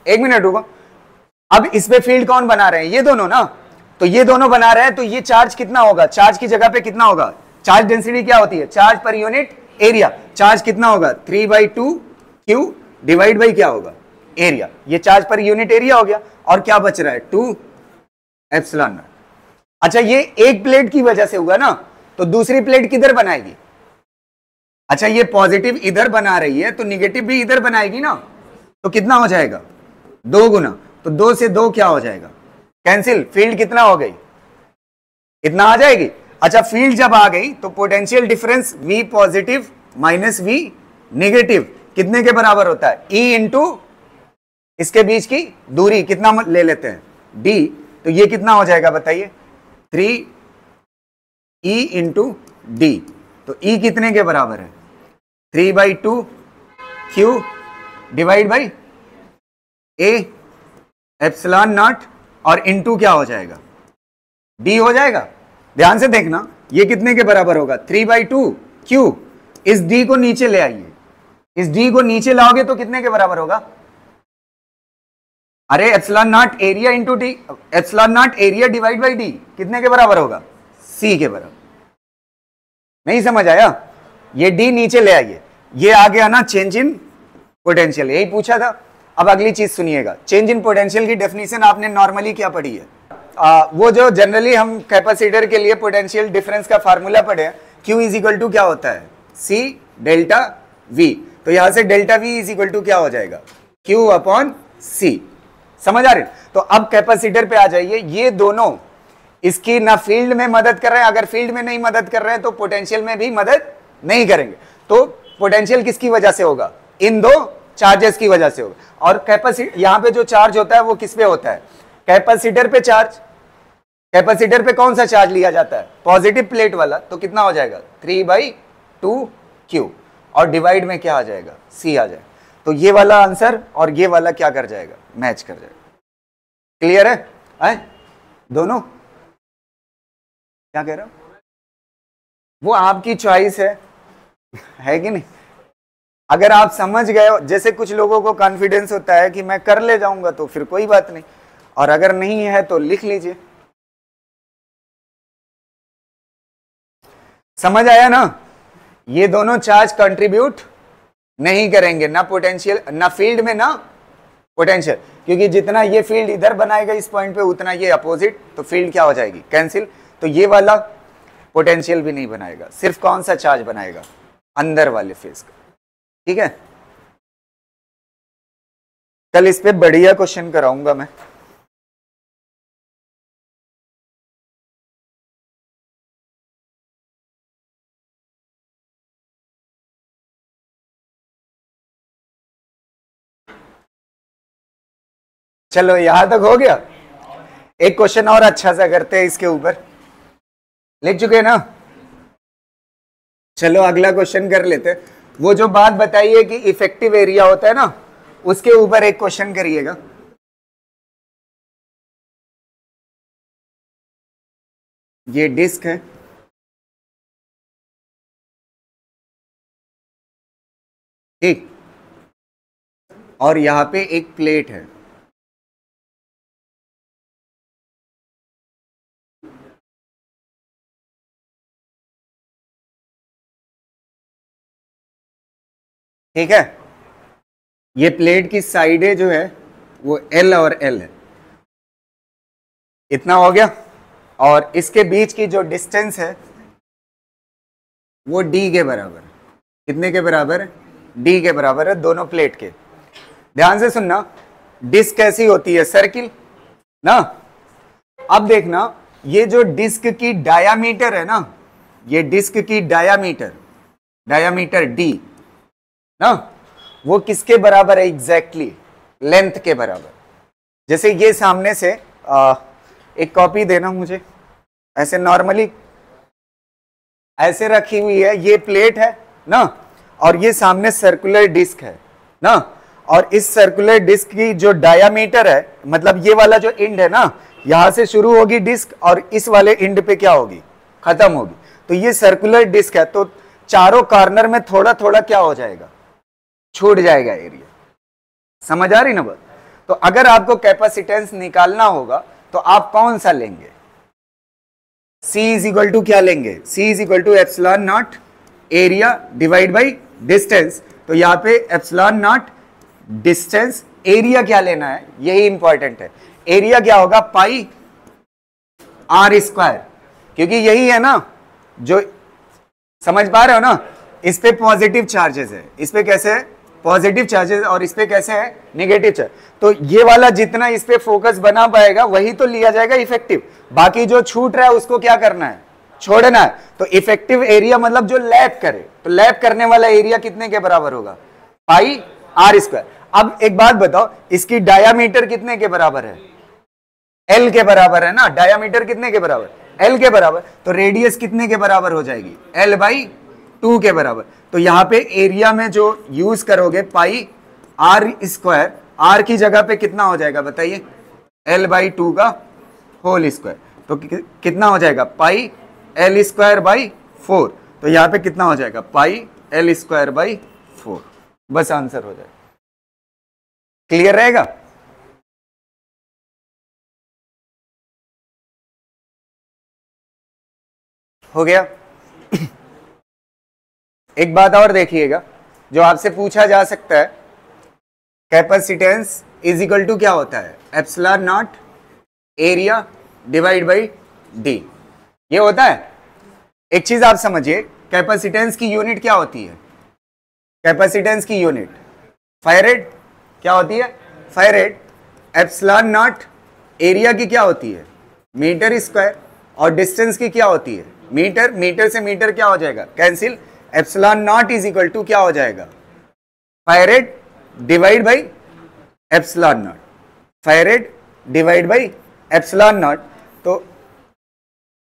एक मिनट रुको, अब इस पे फील्ड कौन बना रहे हैं? ये दोनों ना। तो ये दोनों बना रहे हैं, तो ये चार्ज कितना होगा? चार्ज की जगह पे कितना होगा? चार्ज डेंसिटी क्या होती है? Charge per unit area. Charge कितना होगा? 3/2Q डिवाइड बाई क्या होगा? एरिया। ये चार्ज पर यूनिट एरिया हो गया। और क्या बच रहा है? 2 एप्सिलॉन नॉट। अच्छा, ये एक प्लेट की वजह से हुआ ना, तो दूसरी प्लेट किधर बनाएगी? अच्छा, ये पॉजिटिव इधर बना रही है तो निगेटिव भी इधर बनाएगी ना, तो कितना हो जाएगा? 2 गुना। तो 2 से 2 क्या हो जाएगा? कैंसिल। फील्ड कितना हो गई? इतना आ जाएगी। अच्छा, फील्ड जब आ गई तो potential difference V positive minus V negative कितने के बराबर होता है? E इंटू इसके बीच की दूरी कितना ले लेते हैं? D। तो ये कितना हो जाएगा बताइए? 3E into D। तो E कितने के बराबर है? 3/2 Q divide by A epsilon not और इंटू क्या हो जाएगा? D हो जाएगा। ध्यान से देखना, ये कितने के बराबर होगा? 3/2 Q। इस D को नीचे ले आइए, इस D को नीचे लाओगे तो कितने के बराबर होगा? अरे epsilon naught area into D, epsilon naught area divide by D कितने के बराबर होगा? C के बराबर। नहीं समझ आया? ये D नीचे ले आइए, ये आ गया ना चेंज इन पोटेंशियल, यही पूछा था। अब अगली चीज सुनिएगा, चेंज इन पोटेंशियल की डेफिनेशन आपने नॉर्मली क्या पढ़ी है? वो जो जनरली हम कैपेसिटर के लिए पोटेंशियल डिफरेंस का फार्मूला पढ़े हैं, Q इज इक्वल टू क्या होता है? C delta V। तो यहां से delta V is equal to क्या हो जाएगा? Q upon C। समझ आ रही? तो अब कैपेसिटर पे आ जाइए, ये दोनों इसकी ना फील्ड में मदद कर रहे हैं, अगर फील्ड में नहीं मदद कर रहे हैं तो पोटेंशियल में भी मदद नहीं करेंगे। तो पोटेंशियल किसकी वजह से होगा? इन दो चार्जेस की वजह से होगा। और कैपेसिटर, यहां पे जो चार्ज होता है वो किस पे होता है? कैपेसिटर पे चार्ज। कैपेसिटर पे कौन सा चार्ज लिया जाता है? पॉजिटिव प्लेट वाला। तो कितना हो जाएगा? 3/2 Q और डिवाइड में क्या आ जाएगा? C आ जाएगा। तो ये वाला आंसर और ये वाला क्या कर जाएगा? मैच कर जाएगा। क्लियर है? दोनों क्या कह रहा हूं? वो आपकी चॉइस है कि नहीं? अगर आप समझ गए हो, जैसे कुछ लोगों को कॉन्फिडेंस होता है कि मैं कर ले जाऊंगा तो फिर कोई बात नहीं, और अगर नहीं है तो लिख लीजिए। समझ आया ना? ये दोनों चार्ज कंट्रीब्यूट नहीं करेंगे, ना पोटेंशियल, ना फील्ड में, ना पोटेंशियल, क्योंकि जितना ये फील्ड इधर बनाएगा इस पॉइंट पे उतना ये अपोजिट, तो फील्ड क्या हो जाएगी? कैंसिल। तो ये वाला पोटेंशियल भी नहीं बनाएगा, सिर्फ कौन सा चार्ज बनाएगा? अंदर वाले फेस का। ठीक है, कल इस पे बढ़िया क्वेश्चन कराऊंगा मैं। चलो यहां तक हो गया। एक क्वेश्चन और अच्छा सा करते हैं इसके ऊपर। लिख चुके ना? चलो अगला क्वेश्चन कर लेते हैं। वो जो बात बताइए कि इफेक्टिव एरिया होता है ना, उसके ऊपर एक क्वेश्चन करिएगा। ये डिस्क है, ठीक, और यहां पे एक प्लेट है। ठीक है, ये प्लेट की साइडें जो है वो L और L है। इतना हो गया। और इसके बीच की जो डिस्टेंस है वो D के बराबर। कितने के बराबर है? D के बराबर है, दोनों प्लेट के। ध्यान से सुनना, डिस्क कैसी होती है? सर्किल ना। अब देखना, ये जो डिस्क की डायामीटर है ना, ये डिस्क की डायामीटर D ना, वो किसके बराबर है? एग्जैक्टली लेंथ के बराबर। जैसे ये सामने से एक कॉपी देना मुझे, ऐसे नॉर्मली ऐसे रखी हुई है, ये प्लेट है ना, और ये सामने सर्कुलर डिस्क है ना, और इस सर्कुलर डिस्क की जो डायामीटर है, मतलब ये वाला जो एंड है ना, यहां से शुरू होगी डिस्क और इस वाले एंड पे क्या होगी? खत्म होगी। तो ये सर्कुलर डिस्क है, तो चारों कॉर्नर में थोड़ा थोड़ा क्या हो जाएगा? छूट जाएगा एरिया। समझ आ रही ना बात? तो अगर आपको कैपेसिटेंस निकालना होगा तो आप कौन सा लेंगे? C इज इक्वल टू क्या लेंगे? C is equal to epsilon naught area divide by distance. तो यहां पे एप्सिलॉन नॉट डिस्टेंस, एरिया क्या लेना है, यही इंपॉर्टेंट है। एरिया क्या होगा? पाई R स्क्वायर, क्योंकि यही है ना जो, समझ पा रहे हो ना? इस पे पॉजिटिव चार्जेस है, इस पे कैसे है? पॉजिटिव चार्जेस, और इस पे कैसे है? Negative charge. तो ये वाला जितना इस पे फोकस बना पाएगा वही तो लिया जाएगा इफेक्टिव, बाकी जो छूट रहा है उसको क्या करना है? छोड़ना है। तो इफेक्टिव एरिया मतलब जो लैप करे, तो लैप करने वाला एरिया कितने के बराबर होगा? पाई आर स्क्वायर। अब एक बात बताओ, इसकी डायामीटर कितने के बराबर है? एल के बराबर है ना। डायामीटर कितने के बराबर? एल के बराबर। तो रेडियस कितने के बराबर हो जाएगी? एल बाई 2 के बराबर। तो यहां पे एरिया में जो यूज करोगे पाई आर स्क्वायर, आर की जगह पे कितना हो जाएगा बताइए? एल बाई 2 का होल स्क्वायर। तो कितना हो जाएगा? Pi L square by 4। तो यहां पे कितना हो जाएगा? Pi L square by 4। बस आंसर हो जाएगा। क्लियर रहेगा? हो गया। एक बात और देखिएगा जो आपसे पूछा जा सकता है, कैपेसिटेंस इज इक्वल टू क्या होता है? Epsilon naught area divide by D. ये होता है। एक चीज आप समझिए, कैपेसिटेंस की यूनिट क्या होती है? कैपेसिटेंस की यूनिट फैरेड। क्या होती है? फैरेड। एप्सिलॉन नॉट एरिया की क्या होती है? Metre square. और डिस्टेंस की क्या होती है? मीटर। मीटर से मीटर क्या हो जाएगा? Cancel. Epsilon naught is equal to क्या हो जाएगा? Farad divide by epsilon naught. Farad divide by epsilon naught. तो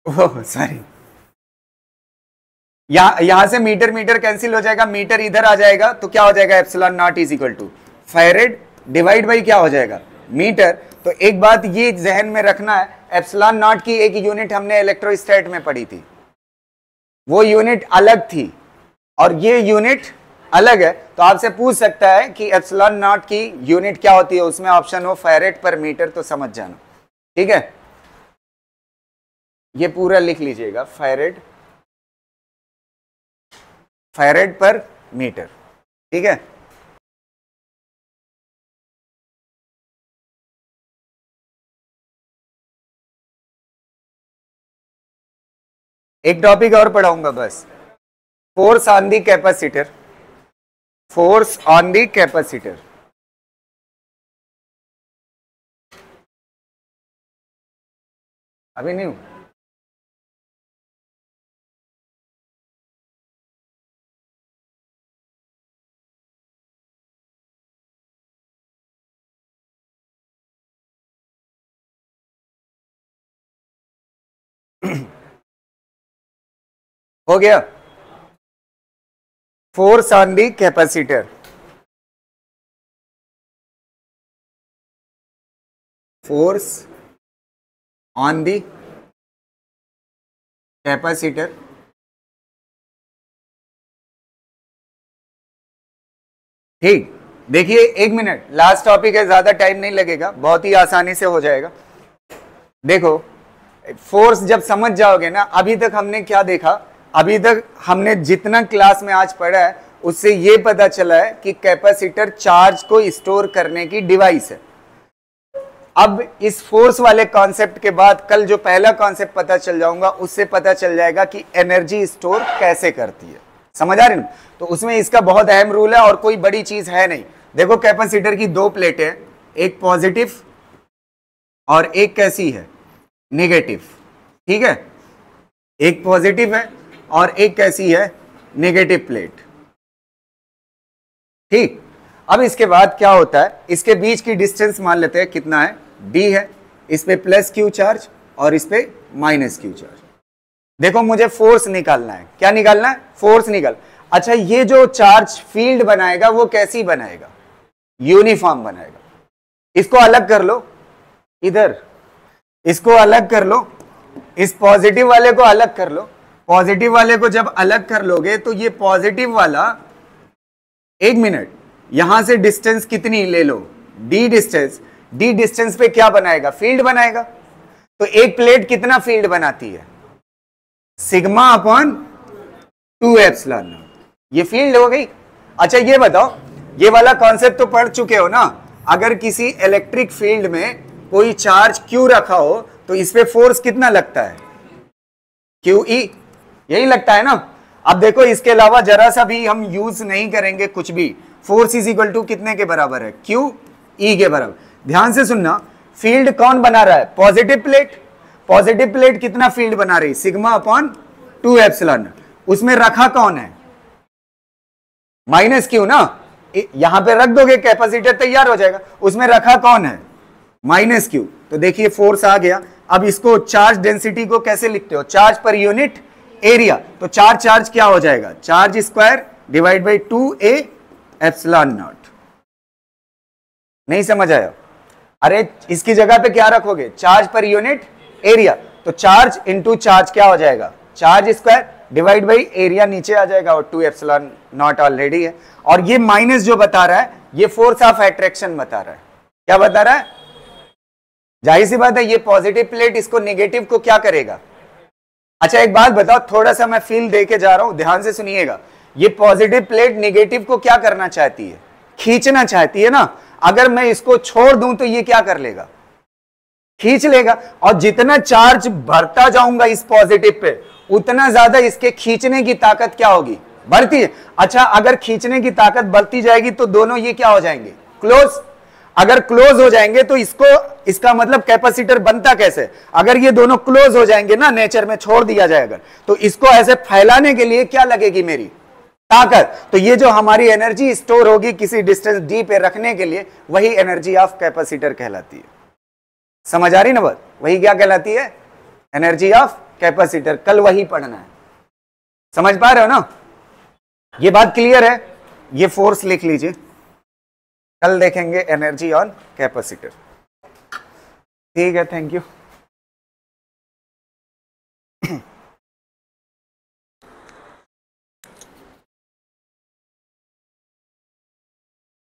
सॉरी, यहां से मीटर मीटर कैंसिल हो जाएगा, मीटर इधर आ जाएगा, तो क्या हो जाएगा? Epsilon naught is equal to farad divide by क्या हो जाएगा? मीटर। तो एक बात ये जहन में रखना है, एप्सिलॉन नॉट की एक यूनिट हमने इलेक्ट्रोस्टैट में पढ़ी थी, वो यूनिट अलग थी और ये यूनिट अलग है। तो आपसे पूछ सकता है कि एप्सिलॉन नॉट की यूनिट क्या होती है, उसमें ऑप्शन हो फैरेड पर मीटर, तो समझ जाना। ठीक है, ये पूरा लिख लीजिएगा, फैरेड पर मीटर। ठीक है, एक टॉपिक और पढ़ाऊंगा बस, force on the capacitor. Force on the capacitor. अभी नहीं हूं। हो गया। Force on the capacitor. Force on the capacitor. ठीक, देखिए एक मिनट, लास्ट टॉपिक है, ज्यादा टाइम नहीं लगेगा, बहुत ही आसानी से हो जाएगा। देखो, फोर्स जब समझ जाओगे ना, अभी तक हमने क्या देखा, अभी तक हमने जितना क्लास में आज पढ़ा है उससे ये पता चला है कि कैपेसिटर चार्ज को स्टोर करने की डिवाइस है। अब इस फोर्स वाले कॉन्सेप्ट के बाद कल जो पहला कॉन्सेप्ट पता चल जाऊंगा, उससे पता चल जाएगा कि एनर्जी स्टोर कैसे करती है। समझ आ रही ना? तो उसमें इसका बहुत अहम रूल है और कोई बड़ी चीज है नहीं। देखो, कैपेसिटर की दो प्लेटें हैं, एक पॉजिटिव और एक कैसी है? नेगेटिव। ठीक है, एक पॉजिटिव है और एक कैसी है? Negative plate. ठीक, अब इसके बाद क्या होता है, इसके बीच की डिस्टेंस मान लेते हैं कितना है? d है। इस पे प्लस क्यू चार्ज और इस पे माइनस क्यू चार्ज। देखो, मुझे फोर्स निकालना है। क्या निकालना है? फोर्स निकाल। अच्छा, ये जो चार्ज फील्ड बनाएगा वो कैसी बनाएगा? यूनिफॉर्म बनाएगा। इसको अलग कर लो, इधर इसको अलग कर लो, इस पॉजिटिव वाले को अलग कर लो। पॉजिटिव वाले को जब अलग कर लोगे तो ये पॉजिटिव वाला, एक मिनट, यहां से डिस्टेंस कितनी ले लो? d distance. d डिस्टेंस पे क्या बनाएगा? फील्ड बनाएगा। तो एक प्लेट कितना फील्ड बनाती है? Sigma upon 2 epsilon not. ये फील्ड हो गई। अच्छा, ये बताओ, ये वाला कॉन्सेप्ट तो पढ़ चुके हो ना? अगर किसी इलेक्ट्रिक फील्ड में कोई चार्ज Q रखा हो तो इस पे फोर्स कितना लगता है? QE, यही लगता है ना? अब देखो, इसके अलावा जरा सा भी हम यूज नहीं करेंगे कुछ भी। फोर्स इज इक्वल टू कितने के बराबर है? QE के बराबर। ध्यान से सुनना, फील्ड कौन बना रहा है? Positive plate. पॉजिटिव प्लेट कितना फील्ड बना रही, सिग्मा अपॉन 2 एप्सिलॉन। उसमें रखा कौन है, माइनस क्यू ना, यहां पे रख दोगे कैपेसिटर तैयार हो जाएगा। उसमें रखा कौन है, माइनस क्यू। तो देखिए फोर्स आ गया। अब इसको चार्ज डेंसिटी को कैसे लिखते हो, चार्ज पर यूनिट एरिया। तो चार्ज क्या हो जाएगा, charge square divide by 2a epsilon not. नहीं समझ आया, अरे इसकी जगह पे क्या रखोगे, चार्ज पर यूनिट एरिया। तो चार्ज इंटू चार्ज क्या हो जाएगा, charge square divide by area नीचे आ जाएगा, और 2 एप्सिलॉन नॉट ऑलरेडी है। और ये माइनस जो बता रहा है ये फोर्स ऑफ अट्रैक्शन बता रहा है। क्या बता रहा है, जाहिर सी बात है ये पॉजिटिव प्लेट इसको नेगेटिव को क्या करेगा। अच्छा एक बात बताओ, थोड़ा सा मैं फील दे के जा रहा हूं, ध्यान से सुनिएगा। ये पॉजिटिव प्लेट नेगेटिव को क्या करना चाहती है, खींचना चाहती है ना। अगर मैं इसको छोड़ दूं तो ये क्या कर लेगा, खींच लेगा। और जितना चार्ज भरता जाऊंगा इस पॉजिटिव पे, उतना ज्यादा इसके खींचने की ताकत क्या होगी, बढ़ती है। अच्छा अगर खींचने की ताकत बढ़ती जाएगी तो दोनों ये क्या हो जाएंगे, क्लोज। अगर क्लोज हो जाएंगे तो इसका मतलब कैपेसिटर बनता कैसे, अगर ये दोनों क्लोज हो जाएंगे ना, नेचर में छोड़ दिया जाएगा, तो इसको ऐसे फैलाने के लिए क्या लगेगी, मेरी ताकत। तो ये जो हमारी एनर्जी स्टोर होगी किसी डिस्टेंस डी पे रखने के लिए, वही एनर्जी ऑफ कैपेसिटर कहलाती है। समझ आ रही ना बात, वही क्या कहलाती है, एनर्जी ऑफ कैपेसिटर। कल वही पढ़ना है, समझ पा रहे हो ना, ये बात क्लियर है। ये फोर्स लिख लीजिए, कल देखेंगे एनर्जी ऑन कैपेसिटर। ठीक है, थैंक यू।